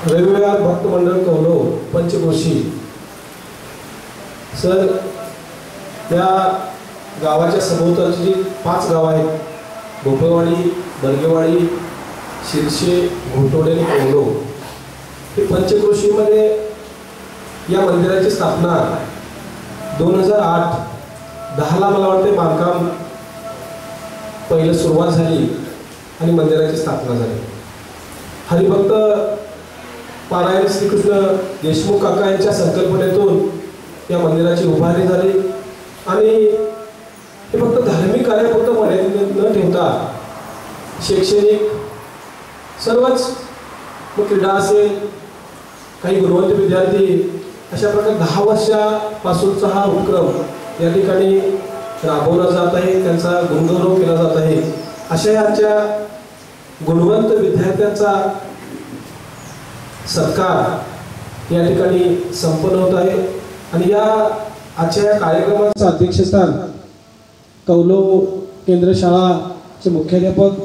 रविवार भक्त मंडळ कौलो पंचक्रोशी सर, त्या गावाच्या सभोवतालची जी 5 गावं आहेत, भोपळवाडी, बर्गेवाडी, शिरशे, घोटवडे आणि कौलो, हे पंचक्रोशीमध्ये या मंदिराची स्थापना 2008-10ला मला वाटते बांधकाम पहिलं सुरुवात झाली आणि मंदिराची स्थापना झाली. हरिभक्त पारायण श्रीकृष्ण देशमुख काका यांच्या संकल्पनेतून या मंदिराची उभारणी झाली आणि हे फक्त धार्मिक कार्यापुरतं मर्यादित न ठेवता शैक्षणिक सर्वच, मग क्रीडा असेल, काही गुणवंत विद्यार्थी, अशा प्रकारे 10 वर्षापासूनचा हा उपक्रम या ठिकाणी राबवला जात आहे, त्यांचा गुणगौरव केला जात आहे. अशा यांच्या गुणवंत विद्यार्थ्यांचा सत्कार या ठिकाणी संपन्न होत आहे. आणि या आजच्या या कार्यक्रमाचं अध्यक्षस्थान कौलो केंद्र शाळाचे मुख्याध्यापक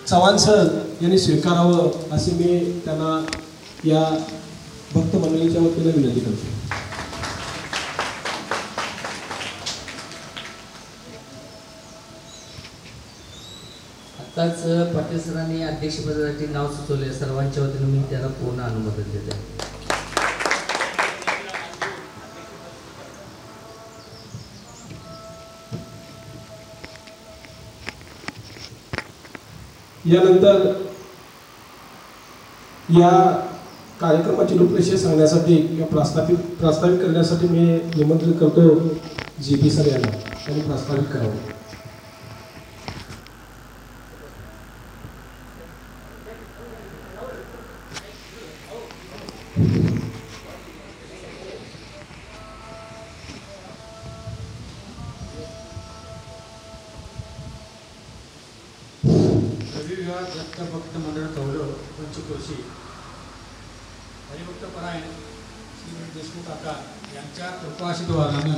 चव्हाण सर यांनी स्वीकारावं असे मी त्यांना या भक्त मंडळीच्या वतीने विनंती करतो. आताच पाटील सरांनी अध्यक्षपदासाठी नाव सुचवले, सर्वांच्या वतीने मी त्यांना पूर्ण अनुमोदन देते. यानंतर या कार्यक्रमाची रूपरेषा सांगण्यासाठी किंवा प्रास्ताविक करण्यासाठी मी निमंत्रित करतो GP सर यांना, त्यांनी प्रास्ताविक करावं. रविवार भक्त मंडळ कौलो पंचक्रोशी हरिभक्त परायण श्री देशमुख काका यांच्या कृपाआशीर्वादानं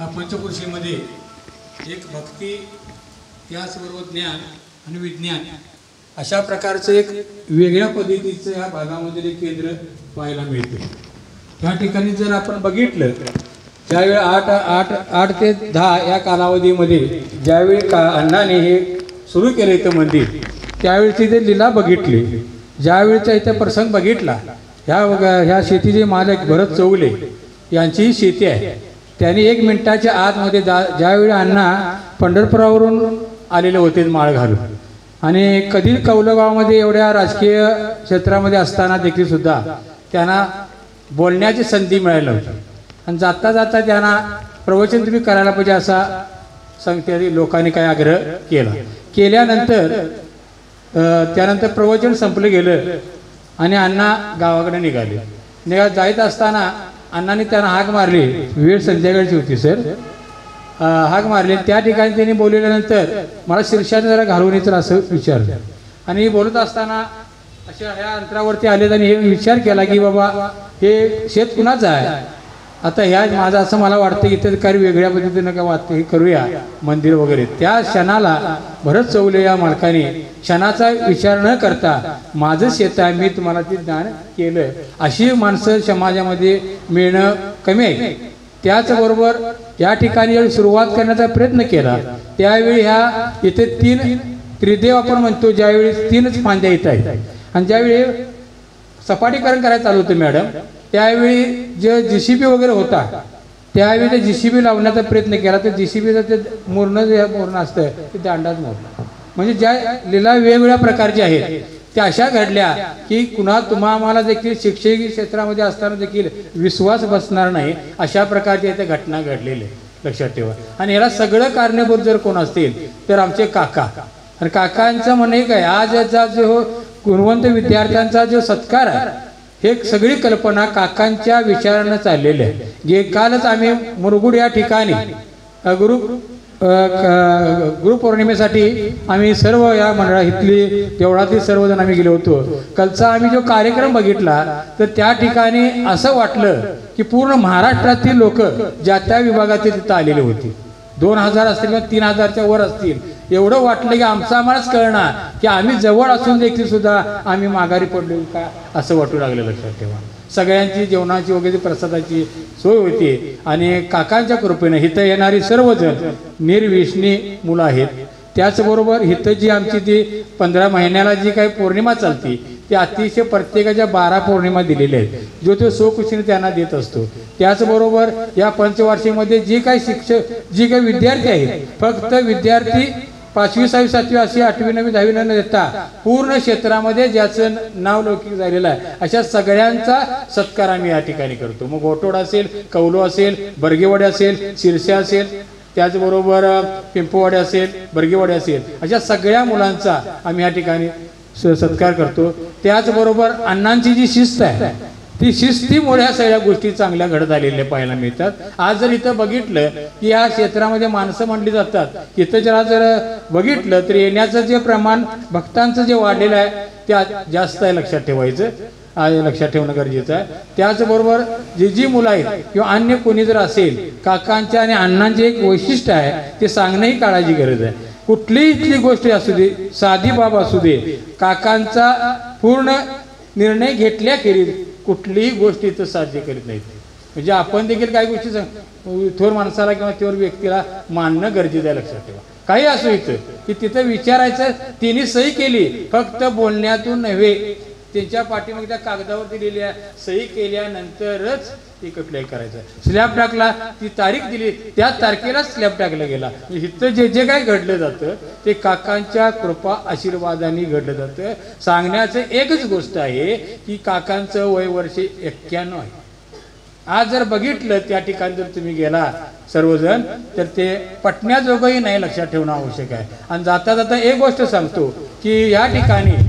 हा पंचक्रोशीमध्ये एक भक्ती, त्याचबरोबर ज्ञान आणि विज्ञान अशा प्रकारचं एक वेगळ्या पद्धतीचं ह्या भागामध्ये एक केंद्र पाहायला मिळते. या ठिकाणी जर आपण बघितलं, ज्यावेळी 8 ते 10 या कालावधीमध्ये ज्यावेळी अण्णाने हे सुरू केलं इथं मंदिर, त्यावेळी तिथे लीला बघितली. ज्यावेळीचा इथं प्रसंग बघितला, ह्या शेतीचे मालक भरत चौगले यांचीही शेती आहे. त्यांनी 1 मिनिटाच्या आतमध्ये ज्यावेळी अण्णा पंढरपुरावरून आलेले होते माळ घालून, आणि कधी कौलगावमध्ये एवढ्या राजकीय क्षेत्रामध्ये असताना देखील सुद्धा त्यांना बोलण्याची संधी मिळाली होती. आणि जाता जाता त्यांना प्रवचन तुम्ही करायला पाहिजे असा सांगते लोकांनी काय आग्रह केल्यानंतर त्यानंतर प्रवचन संपलं गेलं आणि अण्णा गावाकडे निघाले. जायत असताना अण्णाने त्यांना हाक मारली. वेळ संध्याकाळची होती सर. हाक मारली. त्या ठिकाणी त्यांनी बोलल्यानंतर मला शीर्षाने जरा घालून येतं असं विचारलं. आणि बोलत असताना अशा ह्या अंतरावरती आले आणि हे विचार केला की बाबा हे शेत कुणाचं आहे. आता ह्या माझं असं मला वाटतं इथं काही वेगळ्या पद्धतीनं काय वाटतं हे करूया मंदिर वगैरे. त्या क्षणाला भरत चौगले या मालकाने क्षणाचा विचार न करता माझं शेत आहे, मी तुम्हाला ते दान केलं, अशी माणसं समाजामध्ये मिळणं कमी आहे. त्याचबरोबर या ठिकाणी ज्यावेळी सुरुवात करण्याचा प्रयत्न केला त्यावेळी ह्या इथे 3 त्रिदेव आपण म्हणतो, ज्यावेळी 3च फांद्या येत आहेत. आणि ज्यावेळी सपाटीकरण करायला चालू होतं मॅडम, त्यावेळी जे JCB वगैरे होता त्यावेळी ते JCB लावण्याचा प्रयत्न केला. तर JCBचं ते मोरण असतं ते दांडाच मोडलं. म्हणजे ज्या लीला वेगवेगळ्या प्रकारच्या आहेत त्या अशा घडल्या की तुम्हाला देखील शैक्षणिक क्षेत्रामध्ये असताना देखील विश्वास बसणार नाही, अशा प्रकारच्या इथे घटना घडलेल्या लक्षात ठेवा. आणि याला सगळं कारणीभूत जर कोण असतील तर आमचे काका. आणि काकांचं म्हणणं काय, आज याचा जो गुणवंत विद्यार्थ्यांचा जो सत्कार आहे हे सगळी कल्पना काकांच्या विचारानं चाललेली आहे. जे कालच आम्ही मुरगुड या ठिकाणी गुरुपौर्णिमेसाठी आम्ही सर्व या मंडळातली देवळातील सर्वजण आम्ही गेलो होतो. कालचा आम्ही जो कार्यक्रम बघितला तर त्या ठिकाणी असं वाटलं की पूर्ण महाराष्ट्रातील लोक ज्या त्या विभागातील तिथं आलेले होते. 2000 असतील किंवा 3000च्या वर असतील एवढं वाटलं की आमचं आम्हालाच कळणार की आम्ही जवळ असून देखील सुद्धा आम्ही माघारी पडलो का असं वाटू लागलं. लक्षात ठेवा, सगळ्यांची जेवणाची वगैरे प्रसादाची सोय होती आणि काकांच्या कृपेनं इथं येणारी सर्वजण निर्व्यसनी मुलं आहेत. त्याचबरोबर इथं जी आमची ती 15 महिन्याला जी काही पौर्णिमा चालती ती अतिशय प्रत्येकाच्या 12 पौर्णिमा दिलेल्या आहेत, जो तो स्वकुशीने त्यांना देत असतो. त्याचबरोबर या पंचवार्षिकमध्ये जे काही शिक्षक जे काही विद्यार्थी आहेत, फक्त विद्यार्थी 5वी 6वी 7वी अशी 8वी 9वी 10वी न देता पूर्ण क्षेत्रामध्ये ज्याचं नाव लौकिक झालेलं आहे अशा सगळ्यांचा सत्कार आम्ही या ठिकाणी करतो. मग गोटोड असेल, कौलो असेल, बर्गेवाडी असेल, शिरसे असेल, त्याचबरोबर पिंपवाडे असेल, बर्गेवाडी असेल, अशा सगळ्या मुलांचा आम्ही या ठिकाणी सत्कार करतो. त्याचबरोबर अण्णांची जी शिस्त आहे ती शिस्तीमुळे ह्या सगळ्या गोष्टी चांगल्या घडत आलेल्या पाहायला मिळतात. आज जर इथं बघितलं की या क्षेत्रामध्ये माणसं म्हणली जातात, इथं जर बघितलं तर येण्याचं जे प्रमाण भक्तांचं जे वाढलेलं आहे ते जास्त आहे. लक्षात ठेवायचं, लक्षात ठेवणं गरजेचं आहे. त्याचबरोबर जी मुलं आहेत किंवा अन्य कोणी जर असेल, काकांच्या आणि अण्णांचे एक वैशिष्ट्य आहे ते सांगणंही काळाची गरज आहे. कुठलीही इथली गोष्ट असू दे, साधी बाब असू दे, काकांचा पूर्ण निर्णय घेतल्याखेरीज कुठलीही गोष्ट इथं साध्य करीत नाहीत. म्हणजे आपण देखील काही गोष्टी थोर माणसाला किंवा थोर व्यक्तीला मानणं गरजेचं आहे. लक्षात ठेवा, काही असो इथं की तिथं विचारायचं, तिने सही केली फक्त बोलण्यातून नव्हे, त्यांच्या पाठीमागे त्या कागदावर दिलेल्या सही केल्यानंतरच ते कुठल्याही करायचं. स्लॅब टाकला, ती तारीख दिली, त्या तारखेलाच स्लॅब टाकला गेला. इथं जे जे काय घडलं जातं ते काकांच्या कृपा आशीर्वादाने घडलं जातं. सांगण्याचं एकच गोष्ट आहे की काकांचं वय वर्ष 91 आहे. आज जर बघितलं त्या ठिकाणी जर तुम्ही गेला सर्वजण तर ते पटण्याजोगंही नाही. लक्षात ठेवणं आवश्यक आहे. आणि जाता जाता एक गोष्ट सांगतो की या ठिकाणी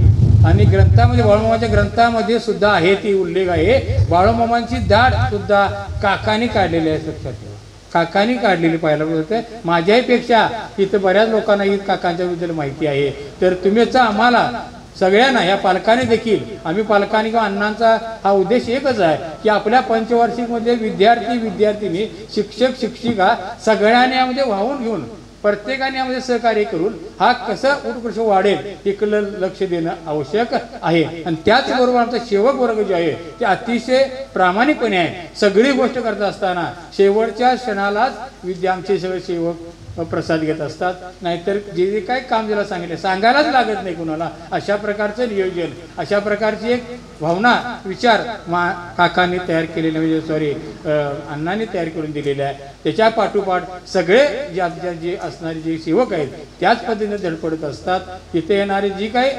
आणि ग्रंथामध्ये बाळूमामाच्या ग्रंथामध्ये सुद्धा आहे ती उल्लेख आहे, बाळूमामांची दाढ सुद्धा काकांनी काढलेली आहे. लक्षात ठेवा, काकांनी काढलेली पाहायला मिळते. माझ्याही पेक्षा इथं बऱ्याच लोकांना ही काकांच्या बद्दल माहिती आहे. तर तुम्हीच आम्हाला सगळ्यांना, या पालकांनी देखील, आम्ही पालकांनी किंवा अण्णांचा हा उद्देश एकच आहे की आपल्या पंचवार्षिकमध्ये विद्यार्थी विद्यार्थिनी, शिक्षक शिक्षिका सगळ्यांनी यामध्ये वाहून घेऊन प्रत्येकाने यामध्ये सहकार्य करून हा कसं उत्कृष्ट वाढेल इकडं लक्ष देणं आवश्यक आहे. आणि त्याचबरोबर आमचा सेवक वर्ग जे आहे ते अतिशय प्रामाणिकपणे आहे. सगळी गोष्ट करत असताना शेवटच्या क्षणालाच आमचे सगळे सेवक प्रसाद घेत असतात. नाहीतर जे जे काही काम ज्याला सांगितलं सांगायलाच लागत नाही कुणाला. अशा प्रकारचं नियोजन, अशा प्रकारची एक भावना, विचार काकांनी तयार केलेले, म्हणजे सॉरी अण्णांनी तयार करून दिलेले आहे. त्याच्या पाठोपाठ सगळे जे असणारे जे सेवक आहेत त्याच पद्धतीने धडपडत असतात. तिथे येणारे जी काही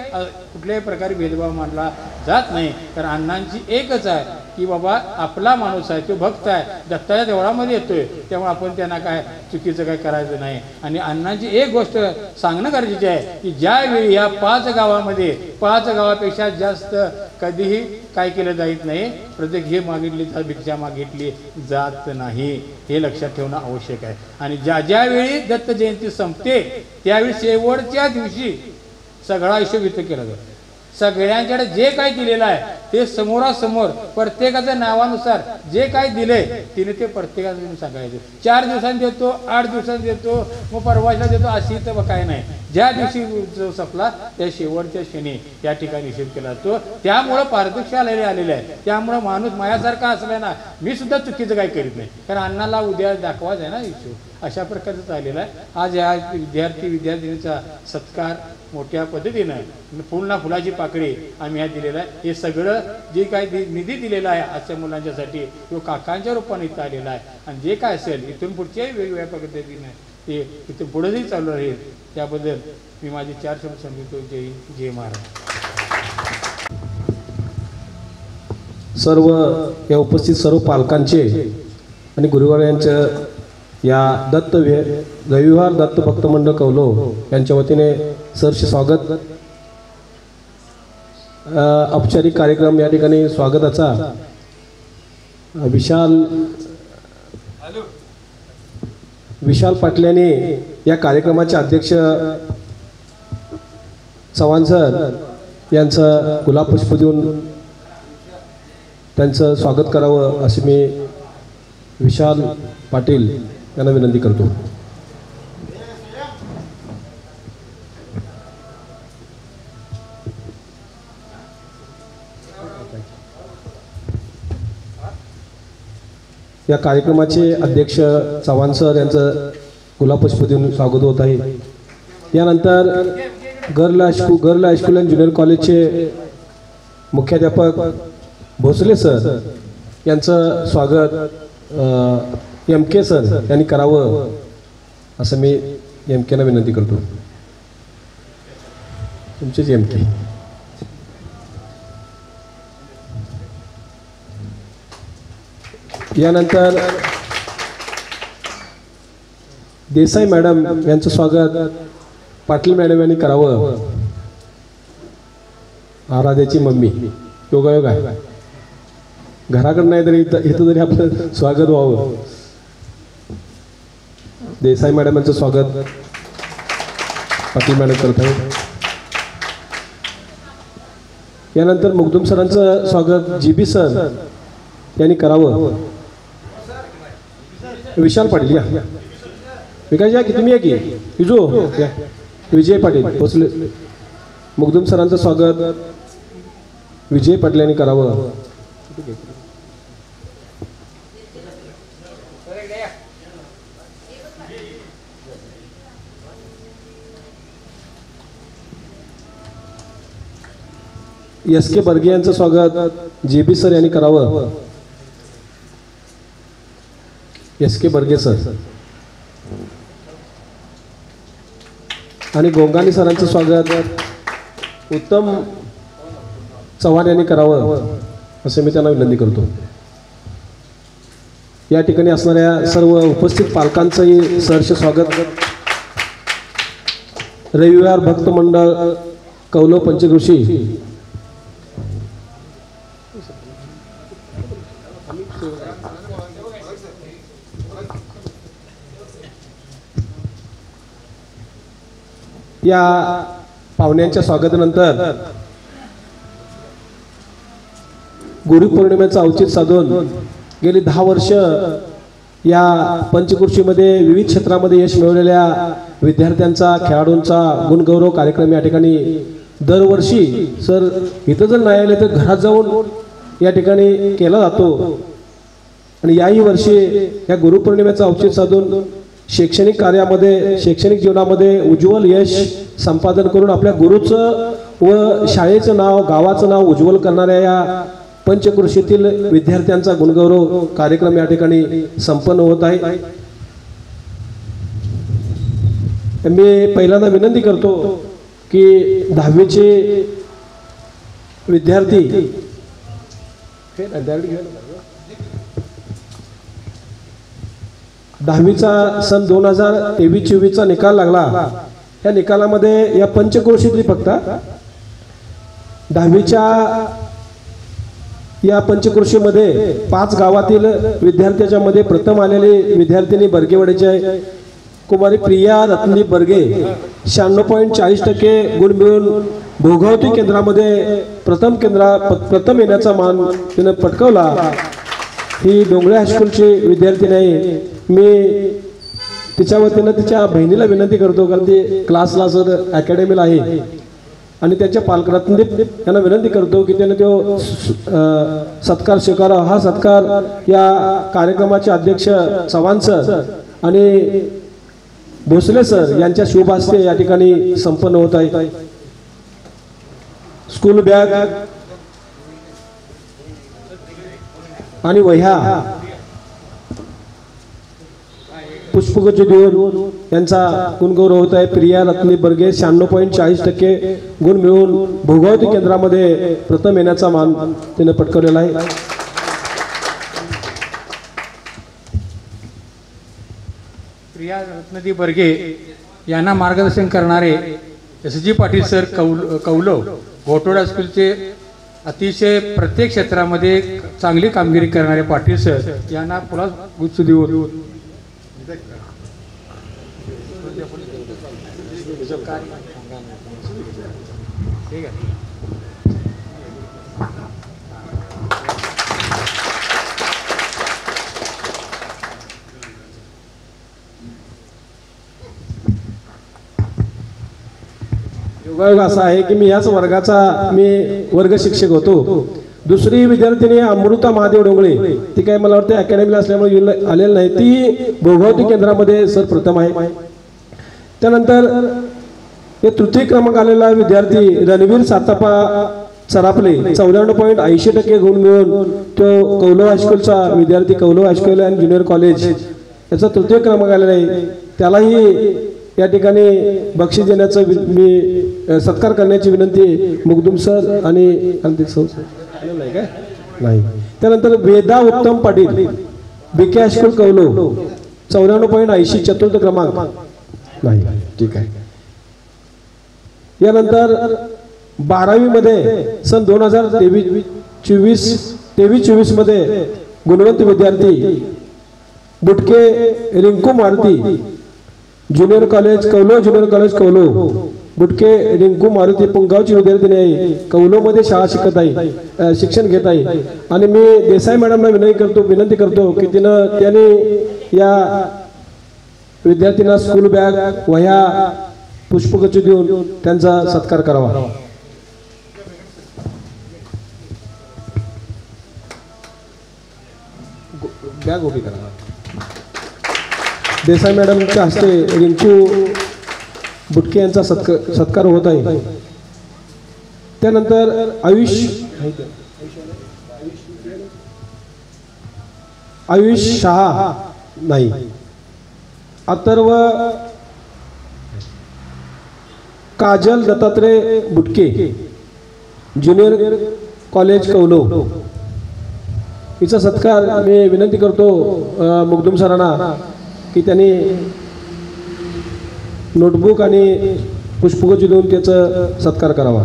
कुठल्याही प्रकारे भेदभाव मानला जात नाही. तर अण्णांची एकच आहे की बाबा आपला माणूस आहे, तो भक्त आहे, दत्ताच्या देवळामध्ये येतोय, त्यामुळे आपण त्यांना काय चुकीचं काय करायचं नाही. आणि अण्णांची एक गोष्ट सांगणं गरजेचे आहे की ज्यावेळी या 5 गावामध्ये 5 गावापेक्षा जास्त कधीही काय केलं जात नाही. प्रत्येक हे मागितली भिक्षा मागितली जात नाही, हे लक्षात ठेवणं आवश्यक आहे. आणि ज्यावेळी दत्त जयंती संपते त्यावेळी शेवटच्या दिवशी सगळा हिशोब इथं केला जातो. सगळ्यांकडे जे काही दिलेलं आहे ते समोरासमोर प्रत्येकाच्या नावानुसार जे काही दिलंय तिने ते प्रत्येकाला सांगायचं. 4 दिवसांनी देतो, 8 दिवसांनी देतो, मग परवाला देतो अशी तर काय नाही. ज्या दिवशी जो संपला त्या शेवटच्या क्षणी या ठिकाणी हिशोब केला जातो. त्यामुळं पारदर्शक आलेले आहे. त्यामुळं माणूस मायासारखा असला ना, मी सुद्धा चुकीचं काही करीत नाही, कारण अण्णाला उद्या दाखवायचं आहे ना हिशोब. अशा प्रकारचं चाललेलं आहे. आज या विद्यार्थींचा सत्कार मोठ्या पद्धतीनं फुलना फुलाची पाकळी आम्ही ह्या दिलेला आहे. हे सगळं जे काही निधी दिलेला आहे अशा मुलांच्यासाठी तो काकांच्या रूपाने इथं आलेला आहे. आणि जे काय असेल इथून पुढच्याही वेगवेगळ्या पद्धतीने ते इथून पुढेही चालू राहील. त्याबद्दल मी माझे 4 शब्द सांगितलो. जय हिंद, जय महाराज. सर्व या उपस्थित सर्व पालकांचे आणि गुरुवार या रविवार दत्त भक्त मंडळ कौलो यांच्या वतीने सहर्ष स्वागत. औपचारिक कार्यक्रम या ठिकाणी स्वागताचा विशाल पाटल्याने या कार्यक्रमाचे अध्यक्ष चव्हाण सर यांचं गुलाब पुष्प देऊन त्यांचं स्वागत करावं असे मी विशाल पाटील यांना विनंती करतो. या कार्यक्रमाचे अध्यक्ष चव्हाण सर यांचं गुलाबपुष्प देऊन स्वागत होत आहे. यानंतर गर्ल हायस्कूल अँड ज्युनियर कॉलेजचे मुख्याध्यापक भोसले सर यांचं स्वागत MK सर यांनी करावं असं मी MKना विनंती करतो. तुमचेच MK. यानंतर देसाई मॅडम यांचं स्वागत पाटील मॅडम यांनी करावं. आराध्याची मम्मी योगायोग आहे, घराकडं नाही तरी इथं तरी आपलं स्वागत व्हावं. देसाई मॅडम यांचं स्वागत पाटील मॅडम करत आहे. यानंतर मुगदुम सरांचं स्वागत GB सर यांनी करावं. विशाल पाटील या, विकास या की तुम्ही या की विजू विजय पाटील पोचले. मुगदुम सरांचं स्वागत विजय पाटील यांनी करावं. SK बर्गे यांचं स्वागत JB सर यांनी करावं. SK बर्गे सर आणि गोंगानी सरांचं स्वागत उत्तम चव्हाण यांनी करावं असं मी त्यांना विनंती करतो. या ठिकाणी असणाऱ्या सर्व उपस्थित पालकांचंही सहर्ष स्वागत. रविवार भक्त मंडळ कौलव पंचकृषी या पाहुण्यांच्या स्वागतानंतर गुरुपौर्णिमेचं औचित्य साधून गेली 10 वर्ष या पंचकृषीमध्ये विविध क्षेत्रामध्ये यश मिळवलेल्या विद्यार्थ्यांचा खेळाडूंचा गुणगौरव कार्यक्रम या ठिकाणी दरवर्षी सर इथं जर नाही आले तर घरात जाऊन या ठिकाणी केला जातो. आणि याही वर्षी या गुरुपौर्णिमेचं औचित्य साधून शैक्षणिक कार्यामध्ये शैक्षणिक जीवनामध्ये उज्ज्वल यश संपादन करून आपल्या गुरुचं व शाळेचं नाव गावाचं नाव उज्ज्वल करणाऱ्या या पंचकृषीतील विद्यार्थ्यांचा गुणगौरव कार्यक्रम या ठिकाणी संपन्न होत आहे. मी पहिल्यांदा विनंती करतो की 10वीचे विद्यार्थी 10वीचा सन 2023-24चा निकाल लागला. या निकालामध्ये या पंचक्रोशीतली फक्त 10वीच्या या पंचकृषीमध्ये 5 गावातील विद्यार्थ्याच्या मध्ये प्रथम आलेले विद्यार्थिनी बर्गेवाडीचे कुमारी प्रिया रत्नदीप बर्गे 96.40% गुण मिळवून भोगावती केंद्रामध्ये प्रथम येण्याचा मान तिने पटकावला. ही डोंगरे हायस्कूलची विद्यार्थिनी आहे. मी तिच्या वतीनं तिच्या बहिणीला विनंती करतो कारण ती क्लासला सर अकॅडमीला आहे आणि त्याच्या पालक रत्नदीप यांना विनंती करतो की त्याने तो सत्कार स्वीकारावा. हा सत्कार या कार्यक्रमाचे अध्यक्ष चव्हाण सर आणि भोसले सर यांच्या शुभ हस्ते या ठिकाणी संपन्न होत आहे. स्कूल बॅग आणि वह्या पुष्पगुच्छ देऊन यांचा गुणगौरव होत आहे. प्रिया रत्नदीप बर्गे 96.40% गुण मिळवून भोगावती केंद्रामध्ये प्रथम येण्याचा मान तिने पटकावलेला आहे. प्रिया रत्नदीप बर्गे यांना मार्गदर्शन करणारे SG पाटील सर कौलव घोटोड हायस्कूलचे अतिशय प्रत्येक क्षेत्रामध्ये चांगली कामगिरी करणारे पाटील सर यांना पुन्हा गुच्छ देऊन ठीक आहे. योगायोग असा आहे की मी याच वर्गाचा वर्ग शिक्षक होतो. दुसरी विद्यार्थिनी अमृता महादेव डोंगळे, ती काय मला वाटतं अकॅडमीला असल्यामुळे आलेली नाही, ती भोगावती केंद्रामध्ये सर प्रथम आहे. त्यानंतर हे तृतीय क्रमांक आलेला विद्यार्थी रणवीर सातापा सरापले 94.80% गुण मिळवून तो कौलव हायस्कूलचा विद्यार्थी, कौलव हायस्कूल अँड ज्युनियर कॉलेज याचा तृतीय क्रमांक आलेला आहे. त्यालाही या ठिकाणी बक्षीस देण्याचं मी सत्कार करण्याची विनंती मुगदुम सर आणि काय नाही. त्यानंतर वेदा उत्तम पाटील बीके हायस्कूल कौलव 94.80 चतुर्थ क्रमांक नाही. ठीक आहे. यानंतर 12वी मध्ये सन 2023-24 मध्ये गुणवंत विद्यार्थी Butke Rinku Maruti junior college Kaulav, junior college Kaulav, Butke Rinku Maruti पुंगावची विद्यार्थिनी आहे, कौलव मध्ये शाळा शिकत आहे, शिक्षण घेत आहे. आणि मी देसाई मॅडमला विनंती करतो की त्याने या विद्यार्थ्यांना स्कूल बॅग, वह्या, पुष्पगुच्छ देऊन त्यांचा सत्कार करावा. बॅग उभी करा. देसाई मॅडमच्या हस्ते रिंकू बुटके यांचा सत्कार होत आहे. त्यानंतर आयुष शहा नाही, अथर्व काजल दत्तात्रय बुटके ज्युनियर कॉलेज कौलव, हिचा सत्कार मी विनंती करतो मुगदुम सरांना की त्यांनी नोटबुक आणि पुष्पगुच्छ देऊन त्याचा सत्कार करावा.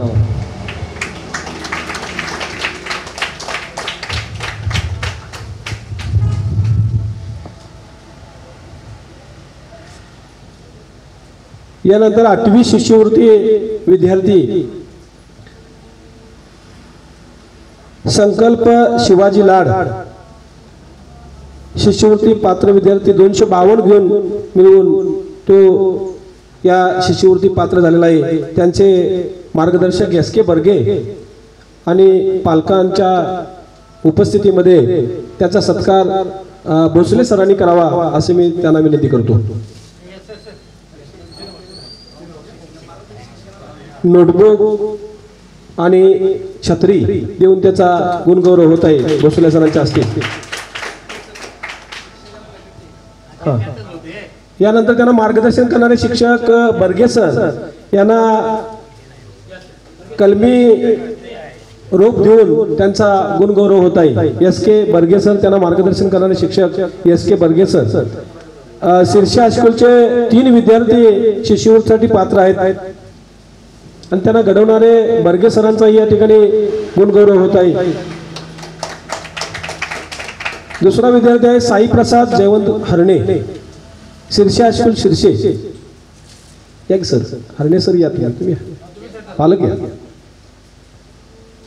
यानंतर 8वी शिष्यवृत्ती विद्यार्थी संकल्प शिवाजी लाड शिष्यवृत्ती पात्र विद्यार्थी 252 गुण मिळवून तो या शिष्यवृत्ती पात्र झालेला आहे. त्यांचे मार्गदर्शक एस.के. बर्गे आणि पालकांच्या उपस्थितीमध्ये त्याचा सत्कार भोसले सरांनी करावा असे मी त्यांना विनंती करतो. नोटबुक आणि छत्री देऊन त्याचा गुणगौरव होत आहे भोसले सरांच्या हस्ते. यानंतर त्यांना मार्गदर्शन करणारे शिक्षक बर्गे सर यांना कलमी रोप देऊन त्यांचा गुणगौरव होत आहे. एस.के. बर्गे सर त्यांना मार्गदर्शन करणारे शिक्षक एस.के. बर्गे सर. शिरशी हायस्कूलचे 3 विद्यार्थी शिष्यवृत्तीसाठी पात्र आहेत आणि त्यांना घडवणारे बर्गे सरांचाही या ठिकाणी गुणगौरव होत आहे. दुसरा विद्यार्थी आहे साई प्रसाद जयवंत हरणे शिरशी हायस्कूल शिरशे. या सर हरणे सर या तुम्ही पालक या.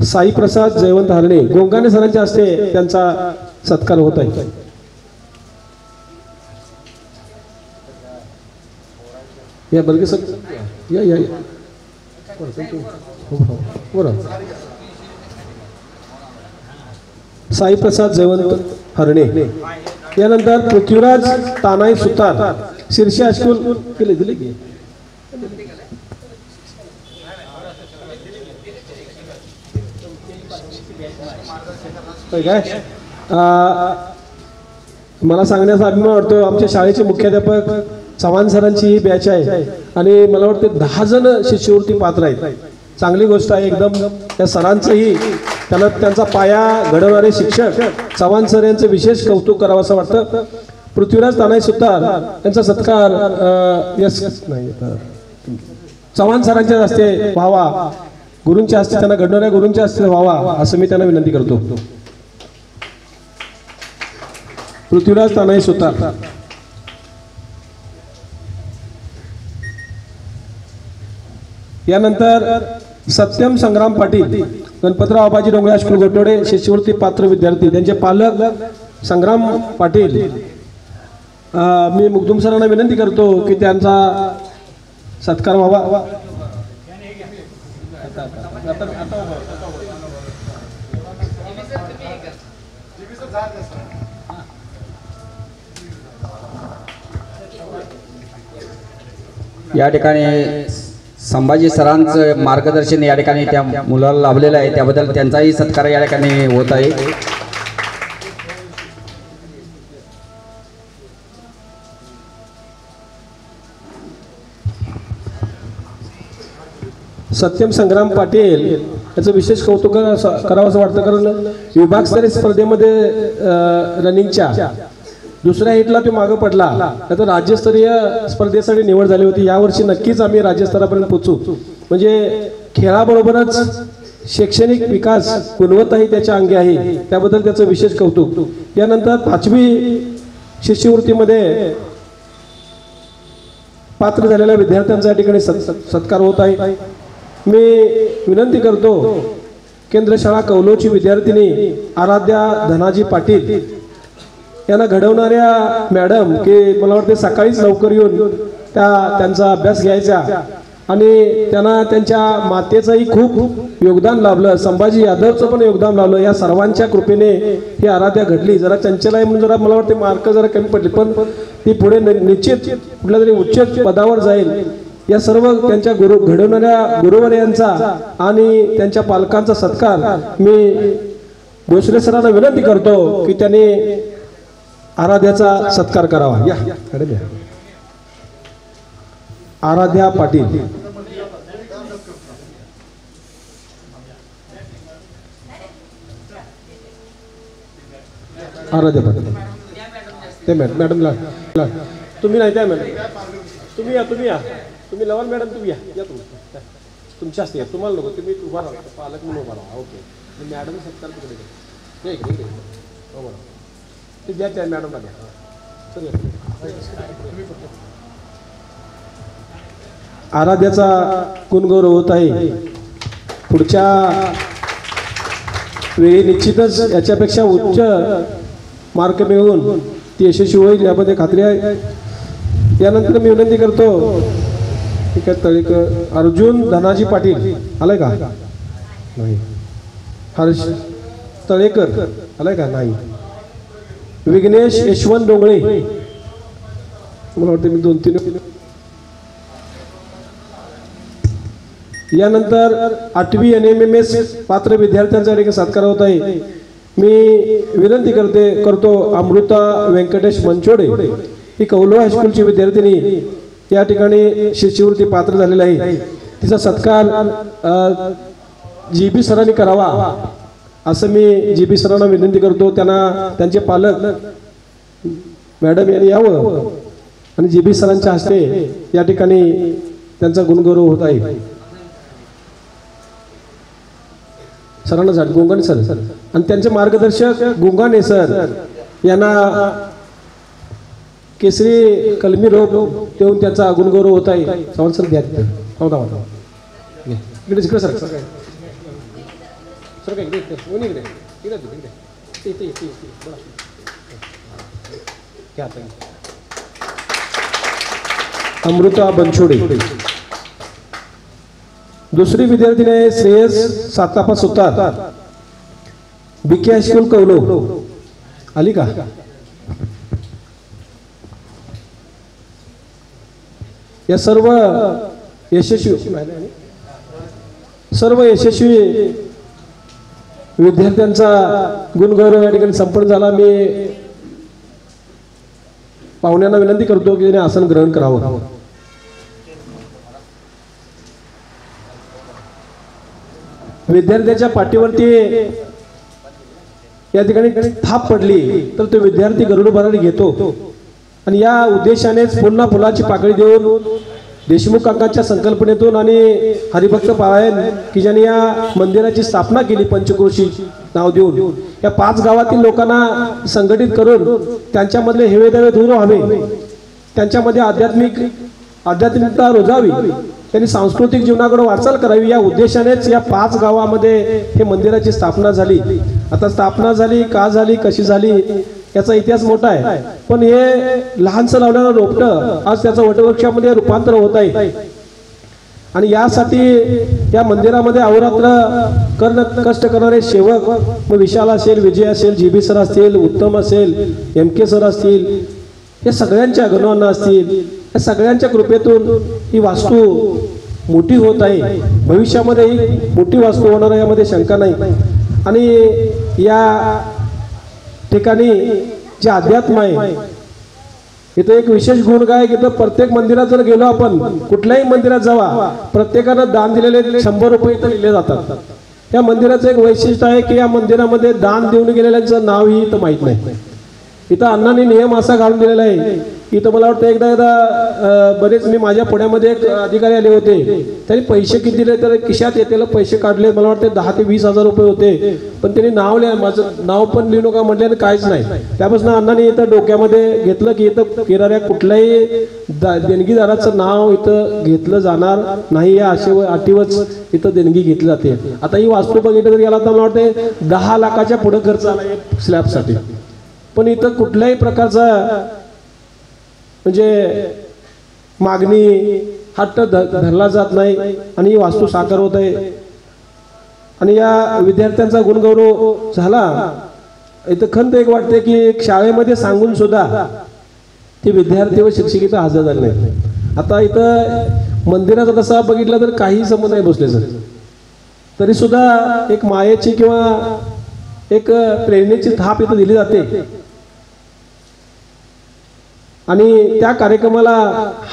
साई प्रसाद जयवंत हरणे गोंगाने सरांच्या हस्ते त्यांचा सत्कार होत आहे. या बर्गे सर या या साई प्रसाद जयवंत हरणे. यानंतर पृथ्वीराज तानाई सुतार शिरशी हायस्कूल केले दिले की काय मला सांगण्याचा अभिमान वाटतो. आमच्या शाळेचे मुख्याध्यापक चव्हाण सरांची ही बॅच आहे आणि मला वाटतं 10 जण शिष्यवृत्ती पात्र आहेत. चांगली गोष्ट आहे एकदम. त्या सरांचंही त्यांचा पाया घडवणारे शिक्षक चव्हाण सर यांचं विशेष कौतुक करावं असं वाटतं. पृथ्वीराज तानाई सुतार यांचा सत्कार चव्हाण सरांच्या हस्ते व्हावा, गुरूंच्या हस्ते त्यांना घडणाऱ्या गुरूंच्या हस्ते व्हावा असं मी त्यांना विनंती करतो. पृथ्वीराज तानाई सुतार. यानंतर सत्यम संग्राम पाटील गणपतराव आबाजी डोंगरे हायस्कूल गोटोडे शिष्यवृत्ती पात्र विद्यार्थी त्यांचे पालक संग्राम पाटील. मी मुगदुम सरांना विनंती करतो की त्यांचा सत्कार व्हावा. या ठिकाणी संभाजी सरांचं मार्गदर्शन या ठिकाणी त्या मुलाला लाभलेलं आहे, त्याबद्दल त्यांचाही सत्कार या ठिकाणी होत आहे. सत्यम संग्राम पाटील याचं विशेष कौतुक करावं असं वाटतं, कारण विभागस्तरीय स्पर्धेमध्ये रनिंगच्या दुसऱ्या हिटला तो मागं पडला, तर राज्यस्तरीय स्पर्धेसाठी निवड झाली होती. यावर्षी नक्कीच आम्ही राज्यस्तरापर्यंत पोहोचू. म्हणजे खेळाबरोबरच शैक्षणिक विकास गुणवत्ताही त्याच्या अंगी आहे, त्याबद्दल त्याचं विशेष कौतुक. यानंतर 5वी शिष्यवृत्तीमध्ये पात्र झालेल्या विद्यार्थ्यांचा या ठिकाणी सत्कार होत आहे. मी विनंती करतो केंद्र शाळा कौलोची विद्यार्थिनी आराध्या धनाजी पाटील यांना घडवणाऱ्या मॅडम की मला वाटते सकाळीच लवकर येऊन त्यांचा अभ्यास घ्यायचा, आणि त्यांना त्यांच्या मातेचंही खूप योगदान लाभलं, संभाजी यादवचं पण योगदान लाभलं. या सर्वांच्या कृपेने ही आराध्या घडली. जरा चंचल आहे म्हणून जरा मला वाटते मार्क जरा कमी पडले, पण ती पुढे निश्चित कुठल्या तरी उच्च पदावर जाईल. या सर्व त्यांच्या घडवणाऱ्या गुरुवर्यांचा आणि त्यांच्या पालकांचा सत्कार मी भोसले सरांना विनंती करतो की त्यांनी आराध्याचा सत्कार करावा. या आराध्या पाटील. आराध्या पाटील ते मॅडमला तुम्ही नाही, त्या मॅडम तुम्ही या तुम्ही लवण मॅडम तुम्ही या तुम्ही तुमच्या असते तुम्हाला नको, तुम्ही उभा राहा, पालक म्हणून उभा राहा. ओके मॅडम सत्कार तिकडे इकडे हो बरं ते द्या त्या मॅडमला द्या. आराध्याचा गुणगौरव होत आहे. पुढच्या वेळी निश्चितच याच्यापेक्षा उच्च मार्क मिळवून ती यशस्वी होईल यामध्ये खात्री आहे. यानंतर मी विनंती करतो ठीक आहे तळेकर अर्जुन धनाजी पाटील आलाय का? नाही. हर्ष तळेकर आलाय का? नाही. विघ्नेश यशवंत डोंगळे मला वाटतं मी 2-3. यानंतर 8वी NMMS पात्र विद्यार्थ्यांचा सत्कार होत आहे. मी विनंती करतो अमृता व्यंकटेश मंचोडे ही कौलो हायस्कूलची विद्यार्थिनी या ठिकाणी शिष्यवृत्ती पात्र झालेली आहे. तिचा सत्कार GB सरांनी करावा असं मी GB सरांना विनंती करतो. त्यांना त्यांचे पालक मॅडम यांनी यावं आणि GB सरांच्या हस्ते या ठिकाणी त्यांचा गुणगौरव होत आहे. सरांना झाड गोंगाणे सर आणि त्यांचे मार्गदर्शक गोंगाणे सर यांना केसरी कलमी रोप देऊन त्यांचा गुणगौरव होत आहे. चव्हाण सर द्या इकडे इकडे सर सर काय इकडे इकडे अमृता बनछोडे. दुसरी विद्यार्थिनी आहे श्रेयस सातापा सुतार BK हायस्कूल कौलो आली का? या सर्व यशस्वी विद्यार्थ्यांचा गुणगौरव या ठिकाणी संपन्न झाला. मी पाहुण्यांना विनंती करतो की त्यांनी आसन ग्रहण करावं. विद्यार्थ्याच्या पाठीवरती या ठिकाणी थाप पडली तर तो विद्यार्थी गरुड भरारी घेतो आणि या उद्देशानेच पुन्हा फुलाची पाकळी देऊन देशमुख काकांच्या संकल्पनेतून आणि हरिभक्त पारायण की ज्यांनी या मंदिराची स्थापना केली पंचक्रोशी नाव देऊन या 5 गावातील लोकांना संघटित करून त्यांच्यामधले हेवेदावे दूर व्हावे, त्यांच्यामध्ये आध्यात्मिकता रुजावी, त्यांनी सांस्कृतिक जीवनाकडे वाटचाल करावी या उद्देशानेच या 5 गावामध्ये हे मंदिराची स्थापना झाली. आता स्थापना झाली का झाली कशी झाली याचा इतिहास मोठा आहे, पण हे लहानसं लावलेलं रोपटं आज त्याचं वटवृक्षामध्ये रूपांतर होत आहे. आणि यासाठी या मंदिरामध्ये अहोरात्र कष्ट करणारे सेवक, मग विशाल असेल, विजय असेल, GB सर असतील, उत्तम असेल, MK सर असतील, या सगळ्यांच्या गणवना असतील, या सगळ्यांच्या कृपेतून ही वास्तू मोठी होत आहे. भविष्यामध्ये ही मोठी वास्तू होणार आहे, यामध्ये शंका नाही. आणि या ठिकाणी जे अध्यात्म आहे, इथं एक विशेष गुण काय की इथं प्रत्येक मंदिरात जर गेलो आपण, कुठल्याही मंदिरात जावा, प्रत्येकानं दान दिलेले 100 रुपये इथं लिहिले जातात. त्या मंदिराचं एक वैशिष्ट्य आहे की या मंदिरामध्ये दान देऊन गेलेल्यांचं नावही इथं माहीत नाही. इथं अण्णांनी नियम असा घालून दिलेला आहे. इथं मला वाटतं एकदा बरेच मी माझ्या पुण्यामध्ये एक अधिकारी आले होते, त्यांनी पैसे किती दिले तर खिशात येतेला पैसे काढले, मला वाटते 10 ते 20 हजार रुपये होते. पण त्यांनी नाव लिहा, माझं नाव पण लिहू नका म्हटल्याने काहीच नाही. त्यापासून अण्णांनी इथं डोक्यामध्ये घेतलं की इथं येणाऱ्या कुठल्याही देणगीदाराचं नाव इथं घेतलं जाणार नाही, या अटीवच इथं देणगी घेतली जाते. आता ही वास्तू बघितलं तर याला तर मला वाटते 10 लाखाच्या पुढे खर्च आला स्लॅबसाठी. पण इथं कुठल्याही प्रकारचा म्हणजे मागणी हट्ट धरला जात नाही आणि ही वास्तू साकार होत आहे. आणि या विद्यार्थ्यांचा गुणगौरव झाला. इथं खंत एक वाटते की एक शाळेमध्ये सांगून सुद्धा ते विद्यार्थी व शिक्षक इथं हजर झाले नाही. आता इथं मंदिराचा तसा बघितला तर काही संबंध नाही बसले सर, तरी सुद्धा एक मायेची किंवा एक प्रेरणेची थाप इथं दिली जाते. आणि त्या कार्यक्रमाला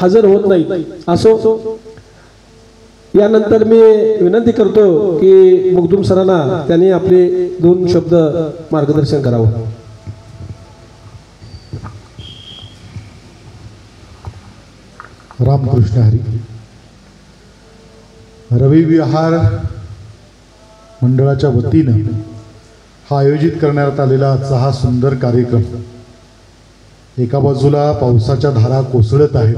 हजर होत नाही. असो, यानंतर मी विनंती करतो की मुग्धुम सरांना त्यांनी आपले 2 शब्द मार्गदर्शन करावं. रामकृष्ण हरी. रवी विहार मंडळाच्या वतीनं हा आयोजित करण्यात आलेला आजचा हा सुंदर कार्यक्रम, एका बाजूला पावसाच्या धारा कोसळत आहेत,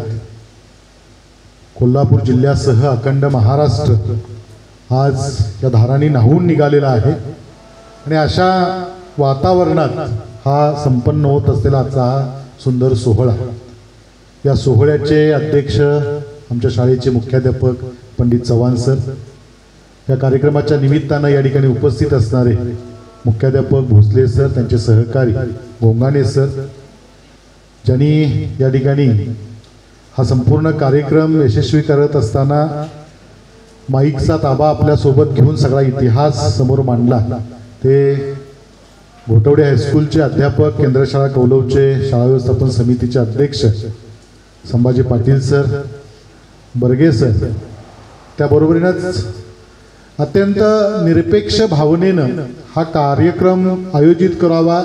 कोल्हापूर जिल्ह्यासह अखंड महाराष्ट्र आज या धारांनी न्हावून निघालेला आहे. आणि अशा वातावरणात हा संपन्न होत असलेला आजचा हा सुंदर सोहळा, या सोहळ्याचे अध्यक्ष आमच्या शाळेचे मुख्याध्यापक पंडित चव्हाण सर, या कार्यक्रमाच्या निमित्तानं या ठिकाणी उपस्थित असणारे मुख्याध्यापक भोसले सर, त्यांचे सहकारी गोंगाणे सर, ज्यांनी या ठिकाणी हा संपूर्ण कार्यक्रम यशस्वी करत असताना माईकचा ताबा आपल्यासोबत घेऊन सगळा इतिहास समोर मांडला, ते घोटवडे हायस्कूलचे अध्यापक, केंद्रशाळा कौलवचे शाळा व्यवस्थापन समितीचे अध्यक्ष संभाजी पाटील सर, बर्गे सर, त्याबरोबरीनंच अत्यंत निरपेक्ष भावनेनं हा कार्यक्रम आयोजित करावा,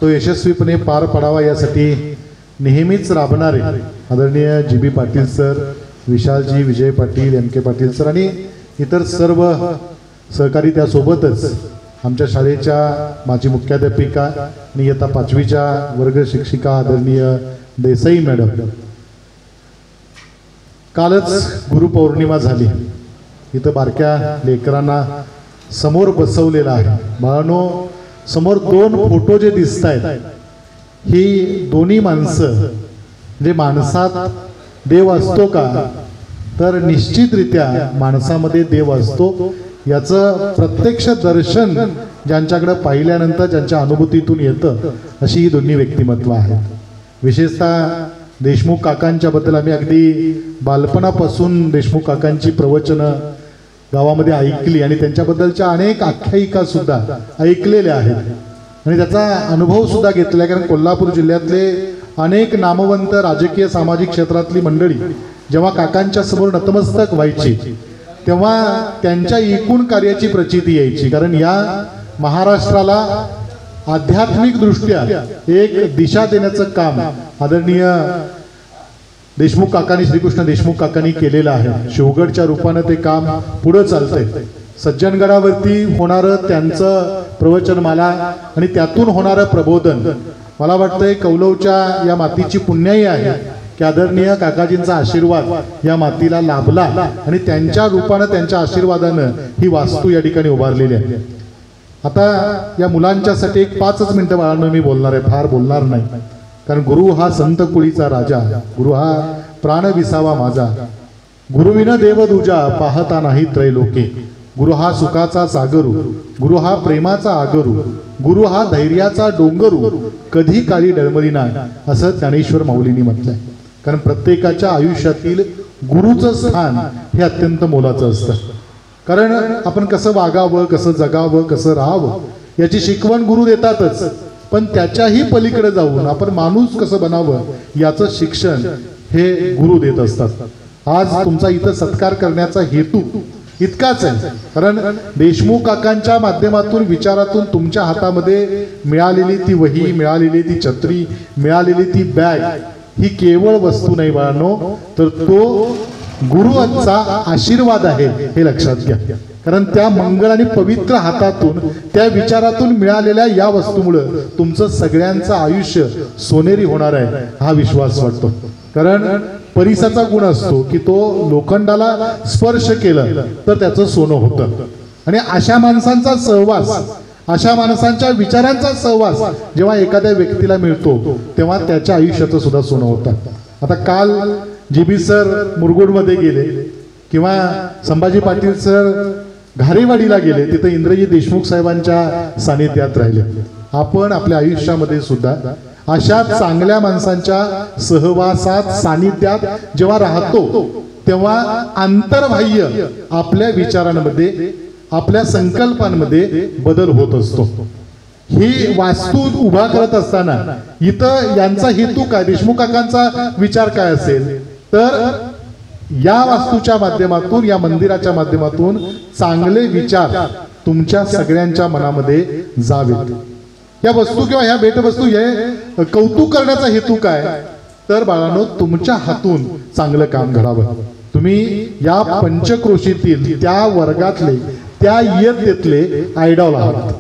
तो यशस्वीपणे पार पडावा यासाठी नेहमीच राबणारे आदरणीय GB Patil sir, विशालजी, Vijay Patil, MK Patil sir आणि इतर सर्व सहकारी, त्यासोबतच आमच्या शाळेच्या माजी मुख्याध्यापिका आणि इयत्ता 5वीच्या वर्ग शिक्षिका आदरणीय देसाई मॅडम. कालच गुरुपौर्णिमा झाली. इथं बारक्या लेकरांना समोर बसवलेला आहे. बाळांनो, समोर 2 फोटो जे दिसत आहेत, ही दोन्ही माणसं, म्हणजे माणसात देव असतो का, तर निश्चितरित्या माणसामध्ये देव असतो. याचं प्रत्यक्ष दर्शन ज्यांच्याकडे पाहिल्यानंतर ज्यांच्या अनुभूतीतून येतं, अशी ही दोन्ही व्यक्तिमत्व आहेत. विशेषतः देशमुख काकांच्या बद्दल आम्ही अगदी बालपणापासून देशमुख काकांची प्रवचनं गावामध्ये ऐकली आणि त्यांच्याबद्दलच्या अनेक आख्यायिका सुद्धा ऐकलेल्या आहेत आणि त्याचा अनुभव सुद्धा घेतला. कारण कोल्हापूर जिल्ह्यातले अनेक नामवंत राजकीय सामाजिक क्षेत्रातली मंडळी जेव्हा काकांच्या समोर नतमस्तक व्हायची, तेव्हा त्यांच्या एकूण कार्याची प्रचिती यायची. कारण या महाराष्ट्राला आध्यात्मिक दृष्ट्या एक दिशा देण्याचं काम आदरणीय देशमुख काकांनी, श्रीकृष्ण देशमुख काकांनी केलेलं आहे. शिवगडच्या रूपानं ते काम पुढं चालतंय. सज्जनगडावरती होणारं त्यांचं प्रवचनमाला आणि त्यातून होणारं प्रबोधन, मला वाटतंय कौलवच्या या मातीची पुण्याई आहे की आदरणीय काकाजींचा आशीर्वाद या मातीला लाभला आणि त्यांच्या रूपानं, त्यांच्या आशीर्वादानं ही वास्तू या ठिकाणी उभारलेली आहे. आता या मुलांच्यासाठी एक 5च मिनिटं बाळांनो मी बोलणार आहे, फार बोलणार नाही. कारण गुरु हा संत कुळीचा राजा, गुरु हा प्राण विसावा माझा. गुरुविन देव दुजा पाहता नाही त्रैलोके. गुरु हा सुखाचा सागरू, गुरु हा प्रेमाचा आगरू, गुरु हा धैर्याचा डोंगरू, कधी काळी डळमळीना, असं ज्ञानेश्वर माऊलींनी म्हटलंय. कारण प्रत्येकाच्या आयुष्यातील गुरुचं स्थान हे अत्यंत मोलाचं असतं. कारण आपण कसं वागावं, कसं जगावं, कसं राहावं याची शिकवण गुरु देतातच, पण त्याच्याही पलीकडे जाऊन आपण माणूस कसं बनावं याचं शिक्षण हे गुरु देत असतात. आज तुमचा इथं सत्कार करण्याचा हेतू इतकाच आहे, कारण देशमुख काकांच्या माध्यमातून विचारातून तुमच्या हातामध्ये मिळालेली ती वही, मिळालेली ती छत्री, मिळालेली ती बॅग ही केवळ वस्तू नाही बाळांनो, तर तो गुरुंचा आशीर्वाद आहे हे लक्षात घ्या. कारण त्या मंगल आणि पवित्र हातातून, त्या विचारातून मिळालेल्या या वस्तूमुळे तुमचं सगळ्यांचं आयुष्य सोनेरी होणार आहे हा विश्वास वाटतो. कारण परिसाचा गुण असतो की तो लोखंडाला स्पर्श केलं तर त्याचं सोनं होतं. आणि अशा माणसांचा सहवास, अशा माणसांच्या विचारांचा सहवास जेव्हा एखाद्या व्यक्तीला मिळतो तेव्हा त्याच्या आयुष्याचं सुद्धा सोनं होतं. आता काल GB सर मुरगुडमध्ये गेले किंवा संभाजी पाटील सर घारेवाडीला गेले, तिथं इंद्रजी देशमुख साहेबांच्या सानिध्यात राहिले. आपण आपल्या आयुष्यामध्ये सुद्धा अशा चांगल्या माणसांच्या सहवासात, सानिध्यात जेव्हा राहतो तेव्हा अंतर्बाह्य आपल्या विचारांमध्ये, आपल्या संकल्पांमध्ये बदल होत असतो. ही वास्तू उभा करत असताना इथं यांचा हेतू काय, देशमुख काकांचा विचार काय असेल तर या वास्तूच्या माध्यमातून, या मंदिराच्या माध्यमातून चांगले विचार तुमच्या सगळ्यांच्या मनामध्ये जावेत. या वस्तू किंवा ह्या भेटवस्तू हे कौतुक करण्याचा हेतू काय तर बाळांनो, तुमच्या हातून चांगलं काम घडावं. तुम्ही या पंचक्रोशीतील त्या वर्गातले, त्या इयत्तेतले आयडॉल आहात.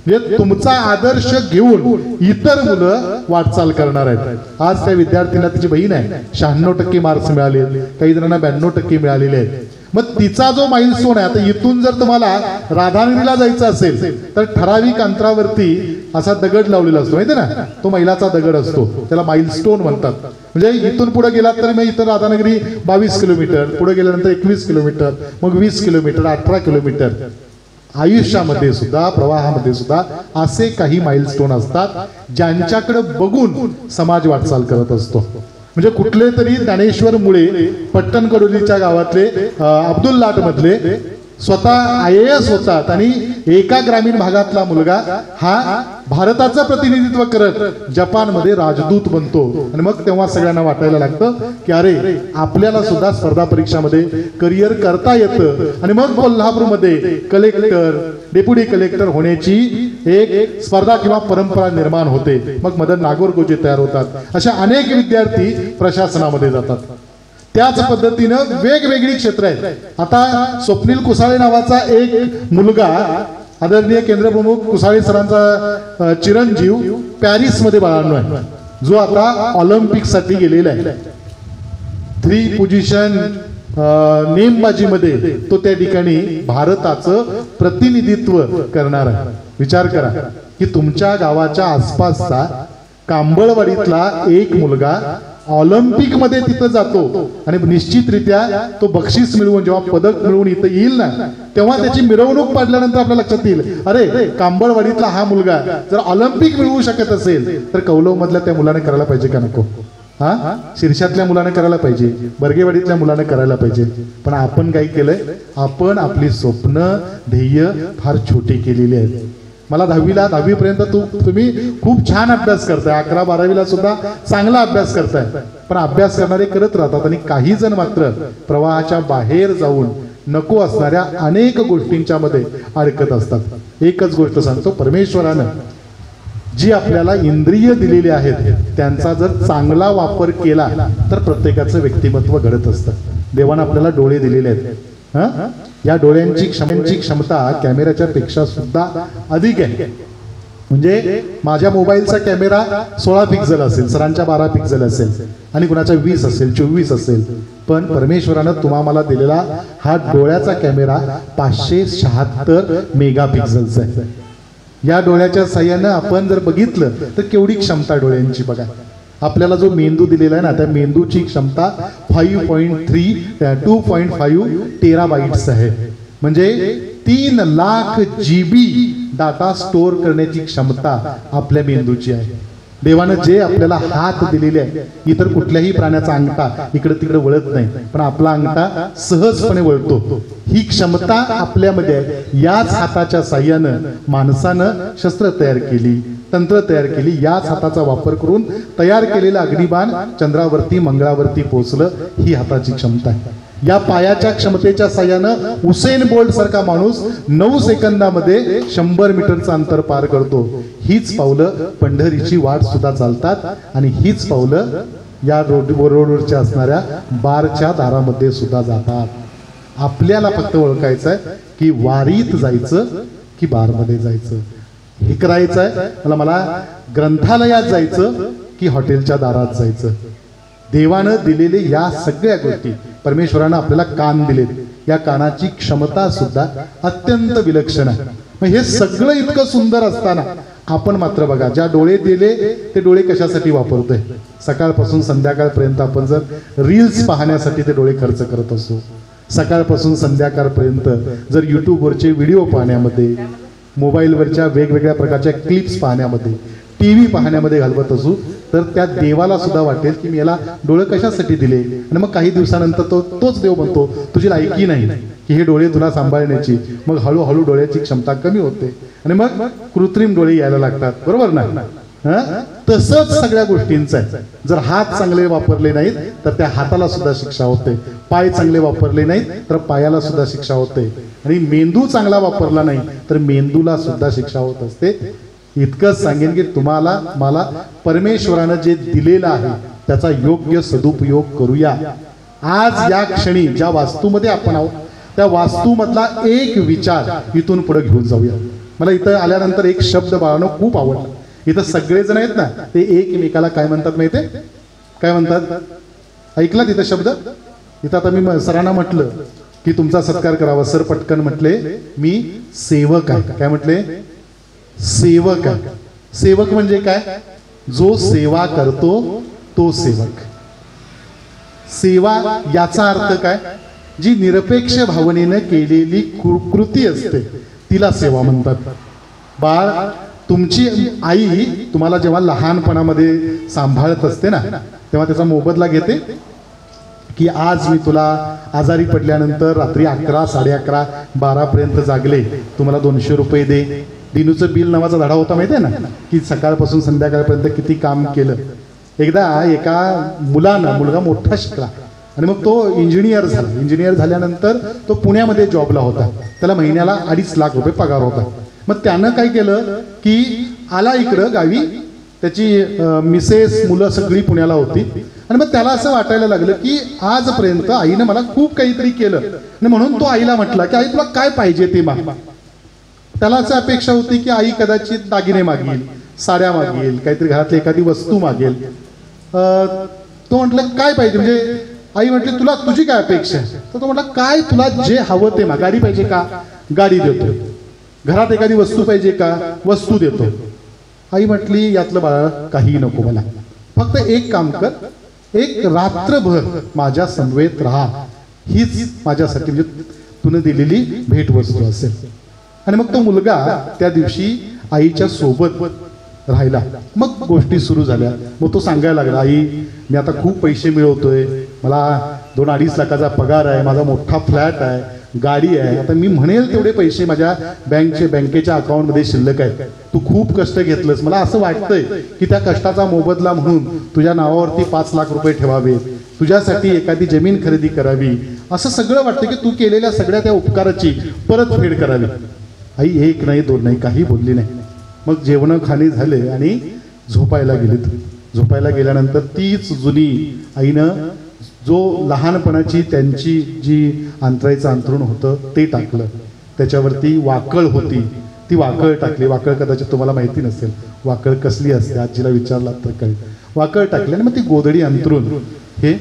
म्हणजे तुमचा आदर्श घेऊन इतर मुलं वाटचाल करणार आहेत. आज त्या विद्यार्थीला तिची बहीण आहे, 96% मार्क्स मिळाले, काही जणांना 92% मिळालेले आहेत. मग तिचा जो माइलस्टोन आहे, आता इथून जर तुम्हाला राधानगरीला जायचं असेल तर ठराविक अंतरावरती असा दगड लावलेला असतो, माहिती ना, तो मैलाचा दगड असतो, त्याला माइलस्टोन म्हणतात. म्हणजे इथून पुढे गेलात तर मी इथं राधानगरी 22 किलोमीटर, पुढे गेल्यानंतर 21 किलोमीटर, मग 20 किलोमीटर, 18 किलोमीटर. आयुष्यामध्ये सुद्धा, प्रवाहामध्ये सुद्धा असे काही माइलस्टोन असतात ज्यांच्याकडे बघून समाज वाटचाल करत असतो. म्हणजे कुठले तरी ज्ञानेश्वर मुळे पट्टणकडोलीच्या गावातले अब्दुल लाट मधले स्वतः IAS होतात आणि एका ग्रामीण भागातला मुलगा हा भारताचं प्रतिनिधित्व करत जपानमध्ये राजदूत बनतो. आणि मग तेव्हा सगळ्यांना वाटायला लागतं की अरे आपल्याला सुद्धा स्पर्धा परीक्षामध्ये करिअर करता येतं. आणि मग कोल्हापूरमध्ये कलेक्टर, डेप्युटी कलेक्टर होण्याची एक स्पर्धा किंवा परंपरा निर्माण होते. मग मदन नागोरगोजे तयार होतात. अशा अनेक विद्यार्थी प्रशासनामध्ये जातात. त्याच पद्धतीनं वेगवेगळी क्षेत्र आहेत. आता स्वप्नील कुसाळे नावाचा एक मुलगा, आदरणीय केंद्रप्रमुख कुसाळे सरांचा चिरंजीव, पॅरिसमध्ये बाळांनो आहे, जो आता ऑलिम्पिकसाठी गेलेला आहे. 3 पोझिशन नेमबाजीमध्ये तो त्या ठिकाणी भारताचं प्रतिनिधित्व करणार आहे. विचार करा की तुमच्या गावाच्या आसपासचा कांबळवाडीतला एक मुलगा ऑलिम्पिक मध्ये तिथं जातो आणि निश्चितरित्या तो बक्षीस मिळवून, जेव्हा पदक मिळवून इथं येईल ना, तेव्हा त्याची मिरवणूक काढल्यानंतर आपल्या लक्षात येईल अरे कांबळवाडीतला हा मुलगा जर ऑलिम्पिक मिळवू शकत असेल तर कौलव मधल्या त्या मुलाने करायला पाहिजे का नको? हा, शिरशातल्या मुलाने करायला पाहिजे, बर्गेवाडीतल्या मुलाने करायला पाहिजे. पण आपण काय केलंय, आपण आपली स्वप्न, ध्येय फार छोटी केलेली आहेत. मला 10वी पर्यंत तुम्ही खूप छान अभ्यास करताय, 11, 12वीला सुद्धा चांगला अभ्यास करताय. पण अभ्यास करणारे करत राहतात आणि काही जण मात्र प्रवाहाच्या बाहेर जाऊन नको असणाऱ्या अनेक गोष्टींच्या मध्ये अडकत असतात. एकच गोष्ट सांगतो, परमेश्वरानं जी आपल्याला इंद्रिय दिलेली आहेत त्यांचा जर चांगला वापर केला तर प्रत्येकाचं व्यक्तिमत्व घडत असतं. देवानं आपल्याला डोळे दिलेले आहेत. या डोळ्यांची क्षमता कॅमेऱ्याच्या पेक्षा सुद्धा अधिक आहे. म्हणजे माझ्या मोबाईलचा कॅमेरा 16 पिक्सल असेल, सरांच्या 12 पिक्सल असेल आणि कुणाचा 20 असेल, 24 असेल. पण परमेश्वरानं तुम्हाला दिलेला हा डोळ्याचा कॅमेरा 576 मेगापिक्सलचा आहे. या डोळ्याच्या साह्यानं आपण जर बघितलं तर केवढी क्षमता डोळ्यांची बघा. आपल्याला जो मेंदू दिलेला आहे ना, त्या मेंदूची क्षमता 2.5 टेराबाइट्स आहे. म्हणजे 3 लाख GB डाटा स्टोअर करण्याची क्षमता आपल्या मेंदूची आहे. देवानं जे आपल्याला हात दिलेले आहे, इतर कुठल्याही प्राण्याचा अंगठा इकडे तिकडे वळत नाही, पण आपला अंगठा सहजपणे वळतो. ही क्षमता आपल्यामध्ये आहे. याच हाताच्या साह्यानं माणसानं शस्त्र तयार केली, तंत्र तयार केली. याच हाताचा वापर करून तयार केलेलं अग्निबाण चंद्रावरती मंगळावरती पोहोचलं. ही हाताची क्षमता आहे. या पायाच्या क्षमतेच्या साह्यानं उसेन बोल्ट सारखा माणूस 9 सेकंदामध्ये 100 मीटरचं अंतर पार करतो. हीच पावलं पंढरीची वाट सुद्धा चालतात आणि हीच पावलं या रोडवरच्या असणाऱ्या बारच्या दारामध्ये सुद्धा जातात. आपल्याला फक्त ओळखायचं आहे की वारीत जायचं की बारमध्ये जायचं. हे करायचं आहे मला ग्रंथालयात जायचं की हॉटेलच्या दारात जायचं. देवानं दिलेले या सगळ्या गोष्टी, परमेश्वरानं आपल्याला कान दिलेत, या कानाची क्षमता सुद्धा अत्यंत विलक्षण आहे. मग हे सगळं इतकं सुंदर असताना आपण मात्र बघा, ज्या डोळे दिले ते डोळे कशासाठी वापरतोय? सकाळपासून संध्याकाळपर्यंत आपण जर रील्स पाहण्यासाठी ते डोळे खर्च करत असू, सकाळपासून संध्याकाळपर्यंत जर यूट्यूबवरचे व्हिडिओ पाहण्यामध्ये, मोबाईलवरच्या वेगवेगळ्या प्रकारच्या क्लिप्स पाहण्यामध्ये, TV पाहण्यामध्ये घालवत असू, तर त्या देवाला सुद्धा वाटेल की मी याला डोळे कशासाठी दिले. आणि मग काही दिवसानंतर तोच देव म्हणतो तुझी लायकी नाही की हे डोळे तुला सांभाळण्याची. मग हळूहळू डोळ्याची क्षमता कमी होते आणि मग कृत्रिम डोळे यायला लागतात. बरोबर ना? तसंच सगळ्या गोष्टींचं आहे. जर हात चांगले वापरले नाहीत तर त्या हाताला सुद्धा शिक्षा होते. पाय चांगले वापरले नाहीत तर पायाला सुद्धा शिक्षा होते. आणि मेंदू चांगला वापरला नाही तर मेंदूला सुद्धा शिक्षा होत असते. इतकंच सांगेन की तुम्हाला मला परमेश्वरानं जे दिलेलं आहे त्याचा योग्य सदुपयोग करूया. आज या क्षणी ज्या वास्तूमध्ये आपण आहोत त्या वास्तूमधला एक विचार इथून पुढे घेऊन जाऊया. मला इथं आल्यानंतर एक शब्द बाळांनो खूप आवडला. इथं सगळेजण आहेत ना, ते एकमेकाला काय म्हणतात माहितीये? काय म्हणतात? ऐकला तिथं शब्द? इथं आता मी सरांना म्हटलं की तुमचा सत्कार करावा. सर पटकन म्हटले मी सेवक आहे. काय म्हटले? सेवक आहे. सेवक म्हणजे काय? जो सेवा करतो तो सेवक. सेवा याचा अर्थ काय? जी निरपेक्ष भावनेनं केलेली कृती असते तिला सेवा म्हणतात. बाळ, तुमची आई तुम्हाला जेव्हा लहानपणामध्ये सांभाळत असते ना, तेव्हा त्याचा मोबदला घेते की आज मी तुला आजारी पडल्यानंतर रात्री 11, 11:30, 12पर्यंत जागले, तुम्हाला 200 रुपये दे. दिनूचं बिल नावाचा धडा होता माहिती आहे ना, की सकाळपासून संध्याकाळपर्यंत किती काम केलं. एकदा एका मुलगा मोठा शिकला आणि मग तो इंजिनियर झाला. इंजिनियर झाल्यानंतर तो पुण्यामध्ये जॉबला होता. त्याला महिन्याला 2.5 लाख रुपये पगार होता. मग त्यानं काय केलं की आला इकडं गावी, त्याची मिसेस, मुलं सगळी पुण्याला होती. आणि मग त्याला असं वाटायला लागलं की आजपर्यंत आईनं मला खूप काहीतरी केलं, आणि म्हणून तो आईला म्हटला की आई तुला काय पाहिजे ते माग. त्याला असं अपेक्षा होती की आई कदाचित दागिने मागेल, साड्या मागेल, काहीतरी घरातली एखादी वस्तू मागेल. तो म्हटलं काय पाहिजे, म्हणजे आई म्हटली तुला तुझी काय अपेक्षा आहे? तर तो म्हटला काय तुला जे हवं ते माग. गाडी पाहिजे का? गाडी देतो. घरात एखादी वस्तू पाहिजे का? वस्तू देतो. आई म्हटली यातलं बाळा काही नको मला, फक्त एक काम कर, एक रात्रभर माझ्या समवेत राहा. हीच माझ्यासाठी म्हणजे तुने दिलेली भेटवस्तू असेल. आणि मग तो मुलगा त्या दिवशी आईच्या सोबत राहिला. मग गोष्टी सुरू झाल्या. मग तो सांगायला लागला आई मी आता खूप पैसे मिळवतोय, मला 2-2.5 लाखाचा पगार आहे, माझा मोठा फ्लॅट आहे, गाडी आहे, आता मी म्हणेल तेवढे पैसे माझ्या बँकेच्या अकाउंटमध्ये शिल्लक आहेत. तू खूप कष्ट घेतलंस, मला असं वाटतंय की त्या कष्टाचा मोबदला म्हणून तुझ्या नावावरती 5 लाख रुपये ठेवावे, तुझ्यासाठी एखादी जमीन खरेदी करावी, असं सगळं वाटतं की तू केलेल्या सगळ्या त्या उपकाराची परतफेड करावी. आई 1 नाही 2 नाही काही बोलली नाही. मग जेवण खाली झाले आणि झोपायला गेलीत. झोपायला गेल्यानंतर तीच जुनी आईनं जो लहानपणाची त्यांची जी अंतराईचं अंथरूण होतं ते टाकलं. त्याच्यावरती वाकळ होती, ती वाकळ टाकली. वाकळ कदाचित तुम्हाला माहिती नसेल वाकळ कसली असते, आजीला विचारलात तर कळेल. वाकळ टाकली आणि मग ती गोधडी अंथरून हे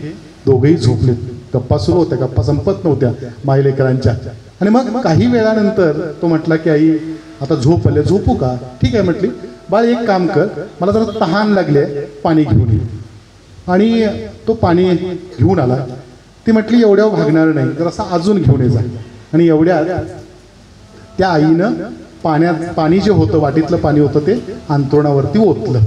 दोघेही झोपले. गप्पा सुरू होत्या, गप्पा संपत नव्हत्या मायलेकरांच्या. आणि मग काही वेळानंतर तो म्हटला की आई आता झोप आले, झोपू का? ठीक आहे म्हटली. बाळ एक काम कर, मला जरा तहान लागले, पाणी घेऊन ये. आणि तो पाणी घेऊन आला. ती म्हटली एवढ्या भागणार नाही, तर असा अजून घेऊन ये जा. आणि एवढ्या त्या आईनं पाणी जे होतं वाटीतलं पाणी होतं ते अंथरुणावरती ओतलं.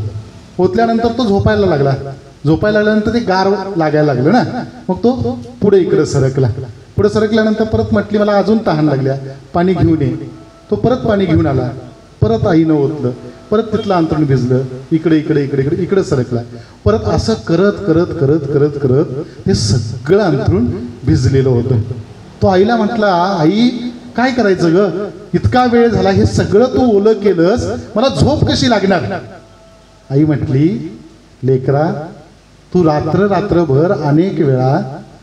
ओतल्यानंतर तो झोपायला लागल्यानंतर ते गार लागायला लागलं ना, मग तो पुढे इकडे सरकला. पुढे सरकल्यानंतर परत म्हटली मला अजून तहान लागल्या, पाणी घेऊन ये. तो परत पाणी घेऊन आला, परत आईनं ओतलं, परत तिथलं अंतरण भिजलं, इकडे सरकला. परत असं करत हे सगळं अंतरून भिजलेलं होतं. तो आईला म्हटला, आई काय करायचं ग, इतका वेळ झाला, हे सगळं तू ओलं केलंस, मला झोप कशी लागणार. आई म्हटली, लेकरा तू रात्रभर अनेक वेळा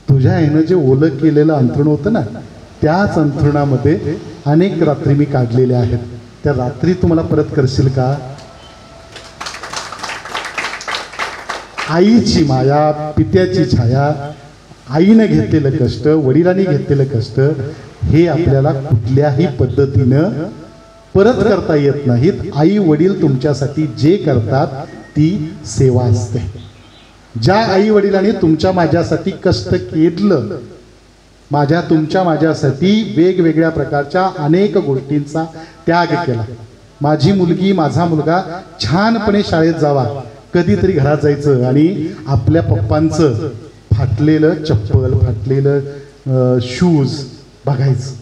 तुझ्या आईनं जे ओलं केलेलं अंथरुण होतं ना, त्याच अंथरुणामध्ये अनेक रात्री मी काढलेल्या आहेत. त्या रात्री तू मला परत करशील का. आईची माया, पित्याची छाया, आईनं घेतलेलं कष्ट, वडिलांनी घेतलेलं कष्ट हे आपल्याला कुठल्याही पद्धतीनं परत करता येत नाहीत. आई वडील तुमच्यासाठी जे करतात ती सेवा असते. ज्या आई वडिलांनी तुमच्या माझ्यासाठी कष्ट केलं, माझ्यासाठी वेगवेगळ्या प्रकारच्या अनेक गोष्टींचा त्याग केला. माझी मुलगी, माझा मुलगा छानपणे शाळेत जावा, कधीतरी घरात जायचं आणि आपल्या पप्पांचं फाटलेलं चप्पल, फाटलेलं शूज बघायचं.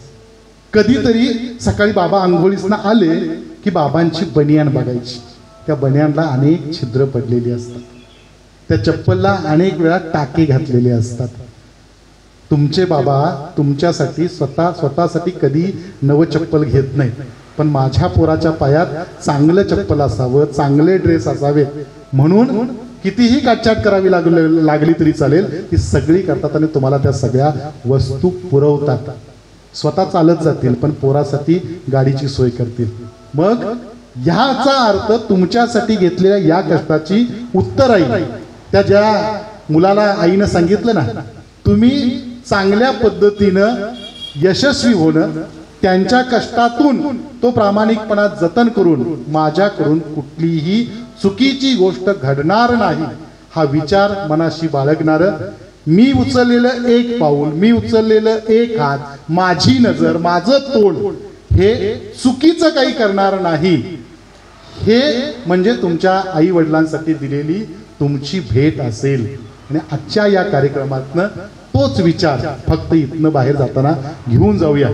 कधीतरी सकाळी बाबा आंघोळीसनं आले की बाबांची बनियान बघायची. त्या बनियानला अनेक छिद्र पडलेली असतात, त्या चप्पलला अनेक वेळा टाके घातलेले असतात. तुमचे बाबा तुमच्यासाठी स्वतःसाठी कधी नवं चप्पल घेत नाहीत, पण माझ्या पोराच्या पायात चांगलं चप्पल असावं, चांगले ड्रेस असावेत म्हणून कितीही काटछाट करावी लागली तरी चालेल, ती सगळी करतात आणि तुम्हाला त्या सगळ्या वस्तू पुरवतात. स्वतः चालत जातील पण पोरासाठी गाडीची सोय करतील. मग ह्याचा अर्थ तुमच्यासाठी घेतलेल्या या कष्टाची उत्तराई त्या ज्या मुलाला आईनं सांगितलं ना, तुम्ही चांगल्या पद्धतीनं यशस्वी होणं, त्यांच्या कष्टातून तो प्रामाणिकपणा जतन करून माझ्याकडून कुठलीही चुकीची गोष्ट घडणार नाही हा विचार मनाशी बाळगणारं, मी उचललेलं एक पाऊल, मी उचललेलं एक हात, माझी नजर, माझं तोंड हे चुकीचं काही करणार नाही, हे म्हणजे तुमच्या आई वडिलांसाठी दिलेली तुमची भेट असेल. आणि आजच्या या कार्यक्रमातनं तोच विचार फक्त इथनं बाहेर जाताना घेऊन जाऊया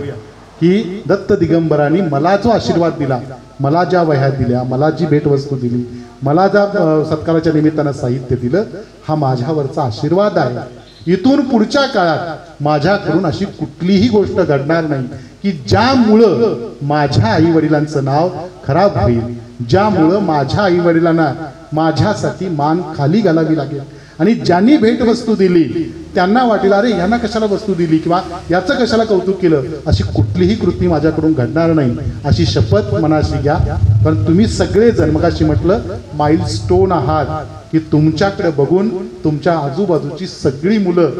की दत्त दिगंबरांनी मला जो आशीर्वाद दिला, मला ज्या वह्या दिल्या, मला जी भेटवस्तू दिली, मला ज्या सत्काराच्या निमित्तानं साहित्य दिलं, हा माझ्यावरचा आशीर्वाद आहे. इथून पुढच्या काळात माझ्याकडून अशी कुठलीही गोष्ट घडणार नाही की ज्यामुळं माझ्या आई वडिलांचं नाव खराब होईल, ज्यामुळं माझ्या आई वडिलांना माझ्यासाठी मान खाली घालावी लागेल. आणि ज्यांनी भेटवस्तू दिली त्यांना वाटेल अरे यांना कशाला वस्तू दिली किंवा याचं कशाला कौतुक केलं, अशी कुठलीही कृती माझ्याकडून घडणार नाही अशी शपथ मनाशी घ्या. कारण तुम्ही सगळेजण मगाशी म्हटलं माइलस्टोन आहात की तुमच्याकडे बघून तुमच्या आजूबाजूची सगळी मुलं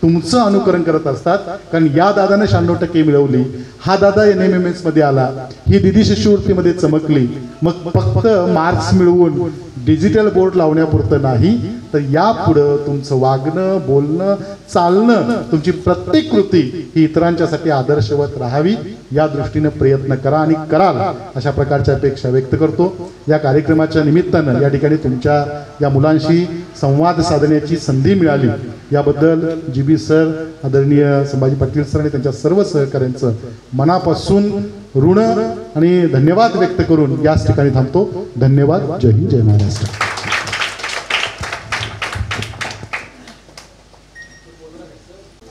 तुमचं अनुकरण करत असतात. कारण या दादाने 96% मिळवली, हा दादा NMMS मध्ये आला, ही दिदी शिष्यवृत्तीमध्ये चमकली. मग फक्त मार्क्स मिळवून डिजिटल बोर्ड लावण्यापुरतं नाही, तर यापुढं तुमचं वागणं, बोलणं, चालणं, तुमची प्रत्येक कृती ही इतरांच्यासाठी आदर्शवत राहावी या दृष्टीने प्रयत्न करा आणि कराल अशा प्रकारच्या अपेक्षा व्यक्त करतो. या कार्यक्रमाच्या निमित्तानं या ठिकाणी तुमच्या या मुलांशी संवाद साधण्याची संधी मिळाली याबद्दल GB सर, आदरणीय संभाजी पाटील सर आणि त्यांच्या सर्व सहकाऱ्यांचं मनापासून ऋण आणि धन्यवाद व्यक्त करून याच ठिकाणी थांबतो. धन्यवाद. जय हिंद, जय महाराष्ट्र.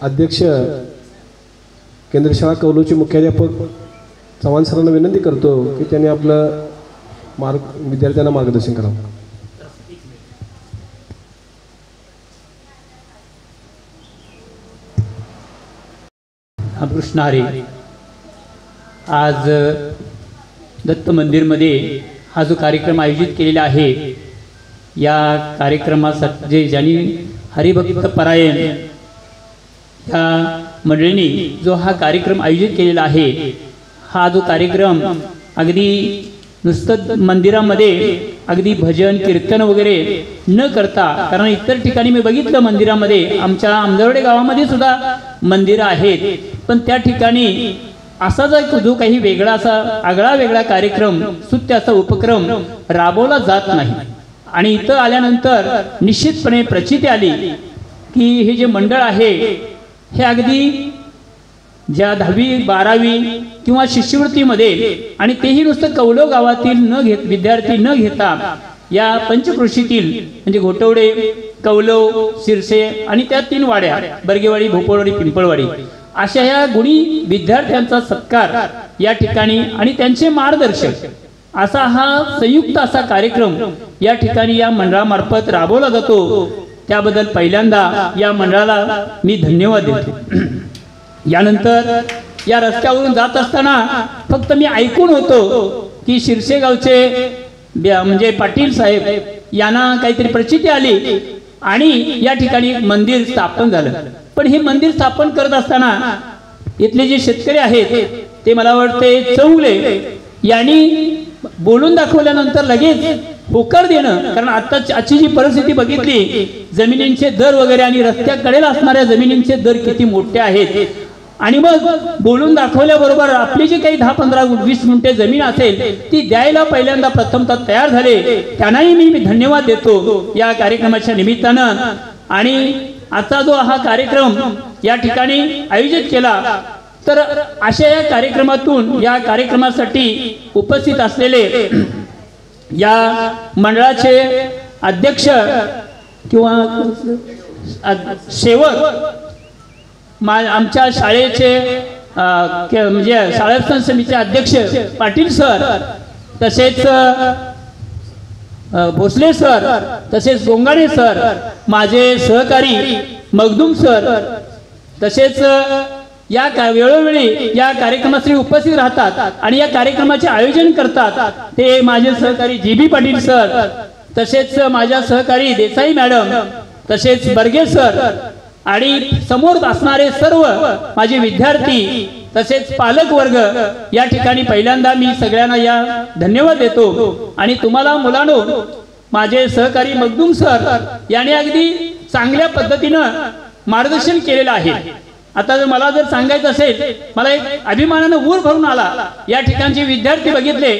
अध्यक्ष केंद्र शाळा कौलोचे मुख्याध्यापक चव्हाण सरांना विनंती करतो की त्यांनी आपलं विद्यार्थ्यांना मार्गदर्शन करावं. कृष्ण हरी. आज दत्त मंदिरमध्ये हा जो कार्यक्रम आयोजित केलेला आहे, या कार्यक्रमासाठी ज्यांनी हरिभक्त परायण या मंडळींनी जो हा कार्यक्रम आयोजित केलेला आहे, हा जो कार्यक्रम अगदी नुसतं मंदिरामध्ये अगदी भजन कीर्तन वगैरे न करता, कारण इतर ठिकाणी मी बघितलं मंदिरामध्ये, आमच्या आमदवडे गावामध्ये सुद्धा मंदिरं आहेत, पण त्या ठिकाणी असा जो काही वेगळा असा आगळा वेगळा कार्यक्रम, सुत्य असा उपक्रम राबवला जात नाही. आणि इथं आल्यानंतर निश्चितपणे प्रचिती आली की हे जे मंडळ आहे हे अगदी ज्या 10वी 12वी किंवा शिष्यवृत्तीमध्ये, आणि तेही नुसतं कौलव गावातील विद्यार्थी न घेता या पंचकृषीतील म्हणजे घोटवडे, कौलव, सिरसे आणि त्या 3 वाड्या बर्गेवाडी, भोपळवाडी, पिंपळवाडी अशा या गुणी विद्यार्थ्यांचा सत्कार या ठिकाणी आणि त्यांचे मार्गदर्शक असा हा संयुक्त असा कार्यक्रम या ठिकाणी या मंडळामार्फत राबवला जातो. त्याबद्दल पहिल्यांदा या मंडळाला मी धन्यवाद देतो. यानंतर या रस्त्यावरून जात असताना फक्त मी ऐकून होतो की शिरसेगावचे म्हणजे पाटील साहेब यांना काहीतरी प्रचिती आली आणि या ठिकाणी मंदिर स्थापन झालं. पण हे मंदिर स्थापन करत असताना इथले जे शेतकरी आहेत ते मला वाटते चौगले यांनी बोलून दाखवल्यानंतर लगेच होकार देणं, कारण आजची जी परिस्थिती बघितली, जमिनींचे दर वगैरे आणि रस्त्याकडेला असणाऱ्या जमिनींचे दर किती मोठे आहेत, आणि मग बोलून दाखवल्याबरोबर आपली जी काही 10, 15, 20 गुंठे जमीन असेल ती द्यायला पहिल्यांदा प्रथमतः तयार झाले. त्यांनाही मी धन्यवाद देतो या कार्यक्रमाच्या निमित्तानं. आणि आजचा जो हा कार्यक्रम या ठिकाणी आयोजित केला, तर अशा या कार्यक्रमातून या कार्यक्रमासाठी उपस्थित असलेले या मंडळाचे अध्यक्ष किंवा सेवक, आमच्या शाळेचे म्हणजे शाळा समितीचे अध्यक्ष पाटील सर, तसेच भोसले सर, तसेच गोंगाणे सर, माझे सहकारी मगदूम सर, तसेच या वेळोवेळी या कार्यक्रमासाठी उपस्थित राहतात आणि या कार्यक्रमाचे आयोजन करतात ते माझे सहकारी जी.बी. पाटील सर, तसेच माझ्या सहकारी देसाई मॅडम, तसेच बर्गे सर आणि समोर असणारे सर्व माझे विद्यार्थी तसेच पालक वर्ग, या ठिकाणी पहिल्यांदा मी सगळ्यांना या धन्यवाद देतो. आणि तुम्हाला मुलांनो, माझे सहकारी मगदूम सर यांनी अगदी चांगल्या पद्धतीनं मार्गदर्शन केलेलं आहे. आता जर मला सांगायचं असेल, मला एक अभिमानानं ऊर भरून आला. या ठिकाणचे विद्यार्थी बघितले,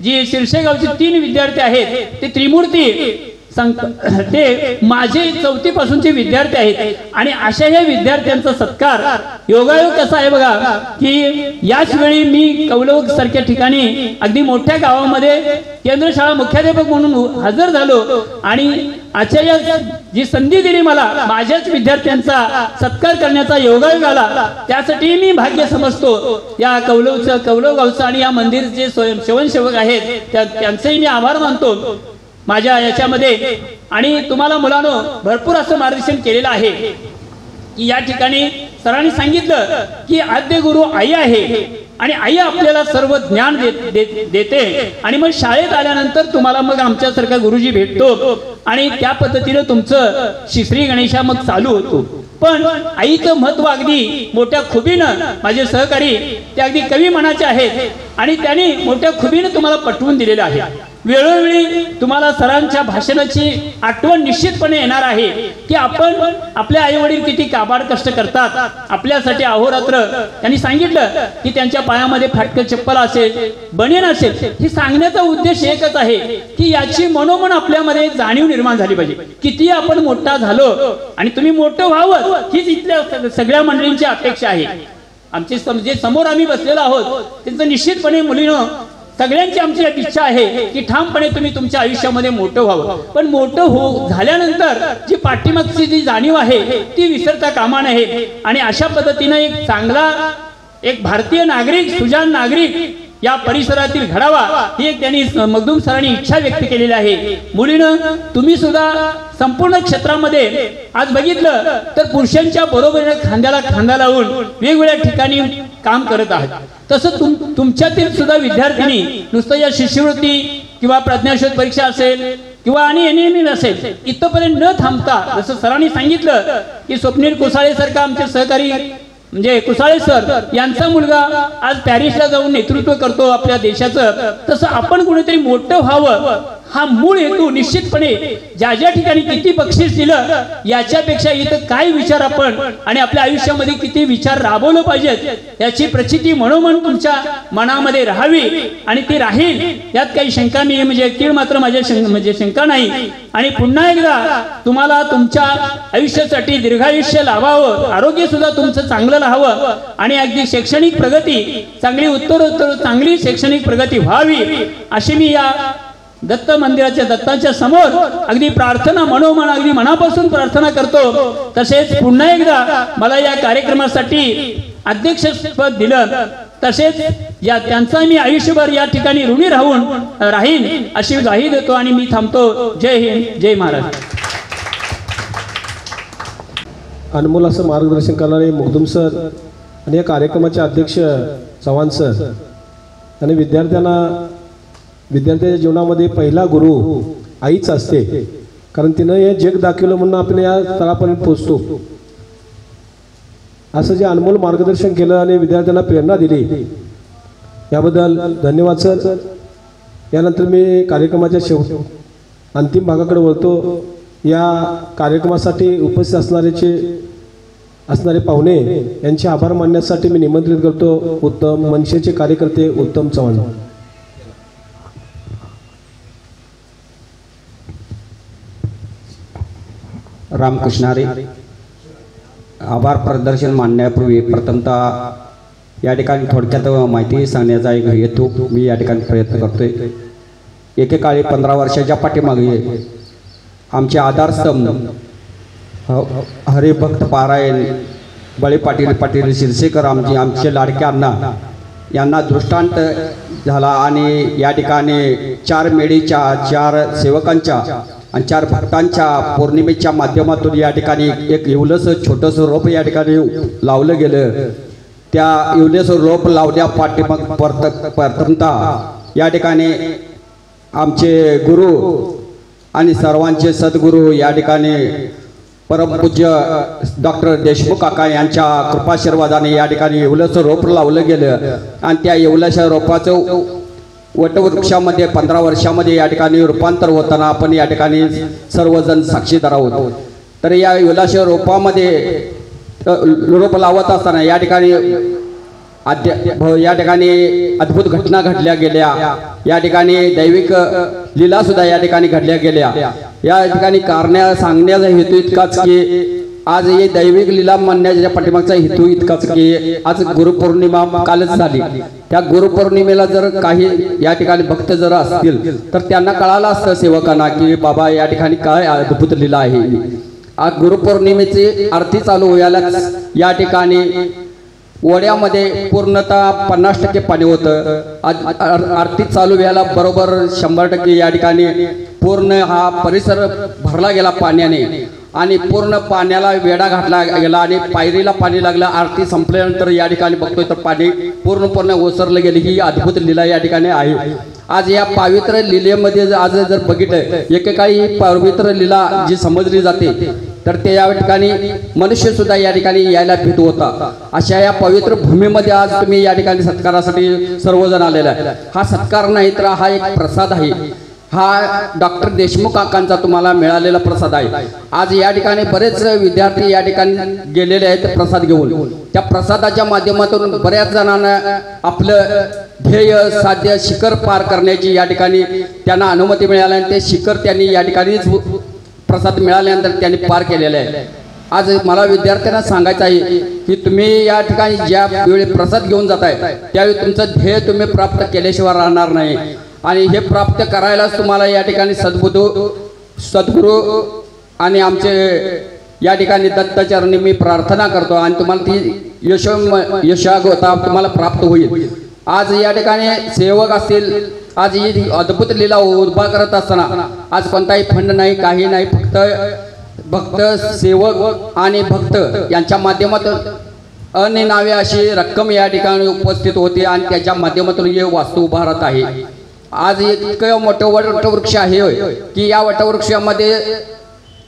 जी शिरसेगावचे 3 विद्यार्थी आहेत ते त्रिमूर्ती ते माझे 4थी पासूनचे विद्यार्थी आहेत. आणि अशा या विद्यार्थ्यांचा सत्कार योगायोग कसा आहे बघा, की याच वेळी मी कौलव सारख्या ठिकाणी अगदी मोठ्या गावामध्ये केंद्र शाळा मुख्याध्यापक म्हणून हजर झालो. आणि आजच्या जी संधी दिली मला माझ्याच विद्यार्थ्यांचा सत्कार करण्याचा योगायोग आला, त्यासाठी मी भाग्य समजतो. या कौलव गावचं आणि या मंदिरचे स्वयंसेवक आहेत त्यांचेही मी आभार मानतो माझ्या याच्यामध्ये. आणि तुम्हाला मुलांनो भरपूर असं मार्गदर्शन केलेलं आहे की या ठिकाणी सरांनी सांगितलं की आद्य गुरु आई आहे आणि आई आपल्याला सर्व ज्ञान देते. आणि मग शाळेत आल्यानंतर तुम्हाला मग आमच्यासारखा गुरुजी भेटतो आणि त्या पद्धतीनं तुमचं श्री गणेशा मग चालू होतो. पण आईचं महत्व अगदी मोठ्या खुबीनं माझे सहकारी ते अगदी कवी मनाचे आहेत आणि त्यांनी मोठ्या खुबीनं तुम्हाला पटवून दिलेलं आहे. वेळोवेळी तुम्हाला सरांच्या भाषणाची आठवण निश्चितपणे येणार आहे की आपण आपले आई वडील किती काबाड कष्ट करतात आपल्यासाठी अहोरात्र. त्यांनी सांगितलं की त्यांच्या पायामध्ये फाटकं चप्पल असेल, बनियन असेल, हे सांगण्याचा उद्देश एकच आहे की याची मनोमन आपल्यामध्ये जाणीव निर्माण झाली पाहिजे. किती आपण मोठा झालो आणि तुम्ही मोठं व्हावं हीच इथल्या सगळ्या मंडळींची अपेक्षा आहे. आमचे जे समोर आम्ही बसलेलो आहोत त्यांचं निश्चितपणे मुलीनं सगळ्यांची आमची इच्छा आहे की ठामपणे तुम्ही तुमच्या आयुष्यामध्ये मोठं व्हावं. पण मोठं झाल्यानंतर जी पाठीमागची जी जाणीव आहे ती विसरता कामा नये. आणि अशा पद्धतीनं एक चांगला एक भारतीय नागरिक, सुजाण नागरिक या परिसरातील घडावा ही एक त्यांनी मगदूम सरांनी इच्छा व्यक्त केलेली आहे. मुलीनं तुम्ही सुद्धा संपूर्ण क्षेत्रामध्ये आज बघितलं तर पुरुषांच्या बरोबरीने खांद्याला खांदा लावून वेगवेगळ्या ठिकाणी काम करत आहात. तसं तुमच्यातील सुद्धा विद्यार्थ्यांनी नुसतं या शिष्यवृत्ती किंवा प्रज्ञाशोध परीक्षा असेल किंवा आणि NMM असेल इथपर्यंत न थांबता, जसं सरांनी सांगितलं की स्वप्नील कोसाळे सारखा आमचे सहकारी म्हणजे कुसाळे सर यांचा मुलगा आज पॅरिसला जाऊन नेतृत्व करतो आपल्या देशाचं, तसं आपण कुणीतरी मोठं व्हावं हा मूळ हेतू निश्चितपणे ज्या ज्या ठिकाणी किती बक्षीस दिलं याच्यापेक्षा इथं काय विचार आपण आणि आपल्या आयुष्यामध्ये किती विचार राबवलं पाहिजेत याची प्रचिती मनोमन तुमच्या मनामध्ये राहावी आणि ती राहील यात काही शंका नाही, म्हणजे तीळ मात्र माझ्या म्हणजे शंका नाही. आणि पुन्हा एकदा तुम्हाला तुमच्या आयुष्यासाठी दीर्घायुष्य लाभावं, आरोग्य सुद्धा तुमचं चांगलं राहावं आणि अगदी शैक्षणिक प्रगती चांगली उत्तरोत्तर चांगली शैक्षणिक प्रगती व्हावी अशी मी या दत्त मंदिराच्या दत्ताच्या समोर अगदी प्रार्थना मनोमन अगदी मनापासून प्रार्थना करतो. तसेच पुन्हा एकदा मला या कार्यक्रमासाठी अध्यक्षपद दिलं, तसेच या त्यांचा मी आयुष्यभर या ठिकाणी ऋणी राहीन अशी ग्वाही देतो आणि मी थांबतो. जय हिंद, जय महाराष्ट्र. अनमोल असं मार्गदर्शन करणारे मुगदुम सर आणि या कार्यक्रमाचे अध्यक्ष चव्हाण सर आणि विद्यार्थ्याच्या जीवनामध्ये पहिला गुरु आईच असते, कारण तिनं हे जग दाखवलं म्हणून आपण या स्थळापर्यंत पोहोचतो. असं जे अनमोल मार्गदर्शन केलं आणि विद्यार्थ्यांना प्रेरणा दिली याबद्दल धन्यवाद सर. यानंतर मी कार्यक्रमाच्या अंतिम भागाकडे वळतो. या कार्यक्रमासाठी उपस्थित असणारे पाहुणे यांचे आभार मानण्यासाठी मी निमंत्रित करतो उत्तम मनसेचे कार्यकर्ते उत्तम चव्हाण. रामकृष्ण हरी. आभार प्रदर्शन मांडण्यापूर्वी प्रथमतः या ठिकाणी थोडक्यात माहिती सांगण्याचा एक हेतू मी या ठिकाणी प्रयत्न करतोय. एकेकाळी 15 वर्षाच्या पाठीमागे आमचे आधारस्तंभ हरिभक्त पारायण बळे पाटील शिरसेकर आमचे लाडके अण्णा यांना दृष्टांत झाला आणि या ठिकाणी 4 मेढीच्या 4 सेवकांच्या आणि 4 भक्तांच्या पौर्णिमेच्या माध्यमातून या ठिकाणी एक येवलंसं छोटंसं रोप या ठिकाणी लावलं गेलं. त्या येवलंसं रोप लावल्या प्रथमतः या ठिकाणी आमचे गुरु आणि सर्वांचे सद्गुरू या ठिकाणी परमपूज्य डॉक्टर देशमुख काका यांच्या कृपाशीर्वादाने या ठिकाणी येवलंसं रोप लावलं गेलं आणि त्या येवल्याच्या रोपाचं वटवृक्षामध्ये 15 वर्षामध्ये या ठिकाणी रूपांतर होताना आपण या ठिकाणी सर्वजण साक्षीदार आहोत. तर या येवल्याच्या रोपामध्ये रोप लावत असताना या ठिकाणी अद्भुत घटना घडल्या गेल्या. या ठिकाणी दैविक लीला सुद्धा या ठिकाणी घडल्या गेल्या. या ठिकाणी कारण्या सांगण्याचा हेतू इतकाच की आज हे दैविक लीला म्हणण्याच्या पाठीमागचा हेतू इतकाच की आज गुरुपौर्णिमा कालच झाली. त्या गुरुपौर्णिमेला जर काही या ठिकाणी भक्त जर असतील तर त्यांना कळालं असतं सेवकांना की बाबा या ठिकाणी काय अद्भुत लीला आहे. आज गुरुपौर्णिमेची आरती चालू व्हायला या ठिकाणी ओढ्यामध्ये पूर्णतः 50% पाणी होतं. आरती चालू व्हायला बरोबर 100% या ठिकाणी पूर्ण हा परिसर भरला गेला पाण्याने आणि पूर्ण पाण्याला वेढा घातला गेला आणि पायरीला पाणी लागलं. आरती संपल्यानंतर या ठिकाणी बघतोय तर पाणी पूर्णपणे ओसरलं गेली. ही अद्भुत लीला या ठिकाणी आहे. आज या पवित्र लीलेमध्ये आज जर बघितलं एकेकाळी पवित्र लीला जी समजली जाते तर ते या ठिकाणी मनुष्य सुद्धा या ठिकाणी यायला भीत होता. अशा या पवित्र भूमीमध्ये आज तुम्ही या ठिकाणी सत्कारासाठी सर्वजण आलेला आहे. हा सत्कार नाही तर हा एक प्रसाद आहे. हा डॉक्टर देशमुख काकांचा तुम्हाला मिळालेला प्रसाद आहे. आज या ठिकाणी बरेच विद्यार्थी या ठिकाणी गेलेले आहेत प्रसाद घेऊन. त्या प्रसादाच्या माध्यमातून बऱ्याच जणांना आपलं ध्येय साध्य शिखर पार करण्याची या ठिकाणी त्यांना अनुमती मिळाली आणि ते शिखर त्यांनी या ठिकाणी प्रसाद मिळाल्यानंतर त्यांनी पार केलेलं आहे. आज मला विद्यार्थ्यांना सांगायचं आहे की तुम्ही या ठिकाणी ज्या वेळी प्रसाद घेऊन जाताय त्यावेळी तुमचं ध्येय तुम्ही प्राप्त केल्याशिवाय राहणार नाही आणि हे प्राप्त करायलाच तुम्हाला या ठिकाणी सद्गुरू आणि आमचे या ठिकाणी दत्तचरणी मी प्रार्थना करतो आणि तुम्हाला ती यशागोता तुम्हाला प्राप्त होईल. आज या ठिकाणी सेवक असतील. आज ही अद्भुत लीला उभा करत असताना आज कोणताही फंड नाही काही नाही, फक्त भक्त सेवक आणि भक्त यांच्या माध्यमातून अनिनावे अशी रक्कम या ठिकाणी उपस्थित होते आणि त्याच्या माध्यमातून हे वास्तू उभारत आहे. आज इतकं मोठं वटवृक्ष आहे की या वटवृक्षामध्ये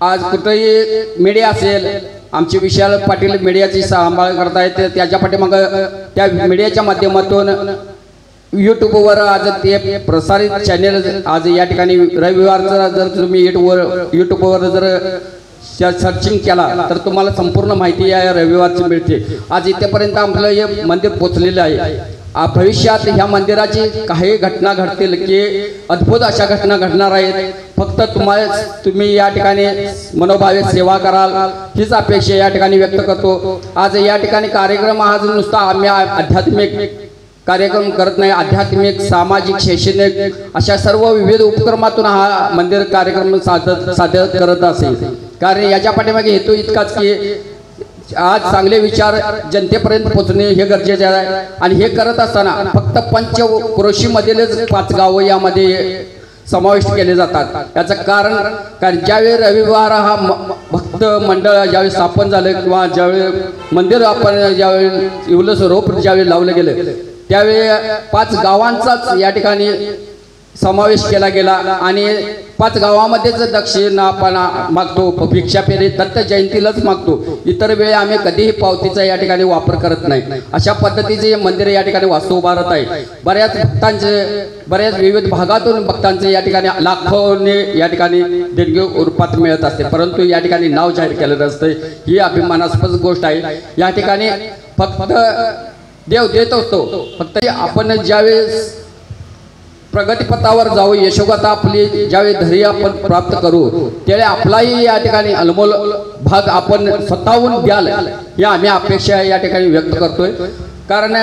आज कुठेही मेढे असेल आमचे विशाल पाटील मीडियाची सांभाळ करतायत, त्याच्या पाठीमागं त्या मीडियाच्या माध्यमातून यूट्यूबवर आज ते प्रसारित चॅनेल आज या ठिकाणी रविवारचा जर तुम्ही यूट्यूबवर जर सर्चिंग केला तर तुम्हाला संपूर्ण माहिती या रविवारची मिळते। आज इथेपर्यंत आपलं हे मंदिर पोचलेलं आहे। भविष्यात ह्या मंदिराची काही घटना घडतील की अद्भुत अशा घटना घडणार आहेत। फक्त तुम्ही या ठिकाणी मनोभावे सेवा कराल हीच अपेक्षा या ठिकाणी व्यक्त करतो। आज या ठिकाणी कार्यक्रम आज नुसता आम्ही आध्यात्मिक कार्यक्रम करत नाही, आध्यात्मिक सामाजिक शैक्षणिक अशा सर्व विविध उपक्रमातून हा मंदिर कार्यक्रम सादर करत असेल। कारण याच्या पाठीमागे हेतू इतकाच की आज चांगले विचार जनतेपर्यंत पोहोचणे हे गरजेचे आहे। आणि हे करत असताना फक्त पंचक्रोशीमधीलच 5 गावं यामध्ये समाविष्ट केले जातात। याचं कारण ज्यावेळी रविवार हा भक्त मंडळ ज्यावेळी स्थापन झालं किंवा ज्यावेळी मंदिर आपण ज्यावेळी इवलं रोप ज्यावेळी लावलं गेलं त्यावेळी 5 गावांचाच या ठिकाणी समावेश केला गेला आणि 5 गावामध्येच दक्षिणा आपण मागतो, भिक्षा पेरी दत्त जयंतीलाच मागतो। इतर वेळी आम्ही कधीही पावतीचा या ठिकाणी वापर करत नाही। अशा पद्धतीचे मंदिर या ठिकाणी वास्तू उभारत आहे। बऱ्याच विविध भागातून भक्तांचे या ठिकाणी लाखोने या ठिकाणी देणगी रूपात मिळत असते, परंतु या ठिकाणी नाव जाहीर केलेलं असतं। ही अभिमानास्पद गोष्ट आहे। या ठिकाणी फक्त देव देत असतो, फक्त आपण ज्यावेळेस प्रगतीपथावर जाऊ, यशोगाथा आपली ज्यावेळी धैर्य आपण प्राप्त करू त्यावेळी आपलाही या ठिकाणी अनमोल भाग आपण स्वतःहून द्याल या आम्ही अपेक्षा या ठिकाणी व्यक्त करतोय। कारण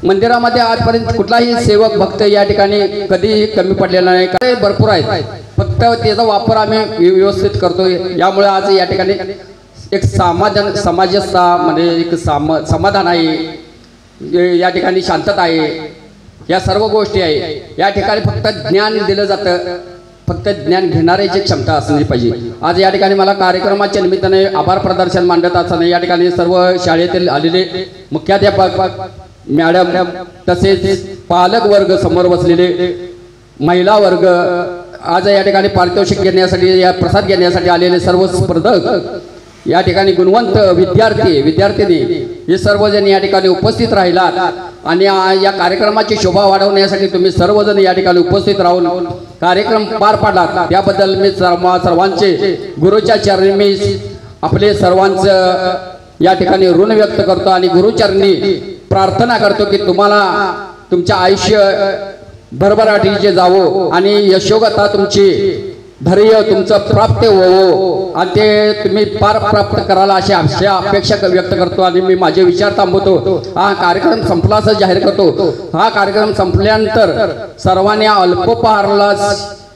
मंदिरामध्ये आजपर्यंत कुठलाही सेवक भक्त या ठिकाणी कधीही कमी पडलेला नाही, कारण भरपूर आहेत, फक्त त्याचा वापर आम्ही व्यवस्थित करतोय। यामुळे आज या ठिकाणी एक समाजस्था म्हणजे एक समाधान आहे, या ठिकाणी शांतता आहे, या सर्व गोष्टी आहे। या ठिकाणी फक्त ज्ञान दिलं जातं, फक्त ज्ञान घेणाऱ्याची क्षमता असली पाहिजे। आज या ठिकाणी मला कार्यक्रमाच्या निमित्ताने आभार प्रदर्शन मांडत असताना या ठिकाणी सर्व शाळेतील आलेले मुख्याध्यापक मॅडम तसेच पालक वर्ग, समोर बसलेले महिला वर्ग, आज या ठिकाणी पारितोषिक घेण्यासाठी या प्रसाद घेण्यासाठी आलेले सर्व स्पर्धक, या ठिकाणी गुणवंत विद्यार्थिनी हे सर्वजण या ठिकाणी उपस्थित राहिलात आणि या कार्यक्रमाची शोभा वाढवण्यासाठी तुम्ही सर्वजण या ठिकाणी उपस्थित राहून कार्यक्रम पार पाडलात त्याबद्दल मी सर्वांचे गुरुच्या चरणी मी आपले सर्वांचं या ठिकाणी ऋण व्यक्त करतो आणि गुरुचरणी प्रार्थना करतो की तुम्हाला तुमचे आयुष्य भरभराटीचे जावो आणि यशोगाथा तुमची धैर्य तुमचं प्राप्त हो आणि ते तुम्ही पार प्राप्त कराल अशी अपेक्षा व्यक्त करतो आणि मी माझे विचार थांबवतो। हा कार्यक्रम संपला असं जाहीर करतो। हा कार्यक्रम संपल्यानंतर सर्वांनी अल्पोपहाराला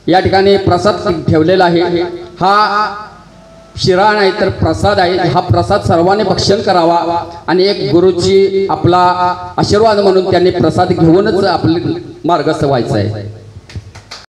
या ठिकाणी प्रसाद ठेवलेला आहे। हा शिरा नाही तर प्रसाद आहे। हा प्रसाद सर्वांनी भक्षण करावा आणि एक गुरुची आपला आशीर्वाद म्हणून त्यांनी प्रसाद घेऊनच आपले मार्गस्थ व्हायचं आहे।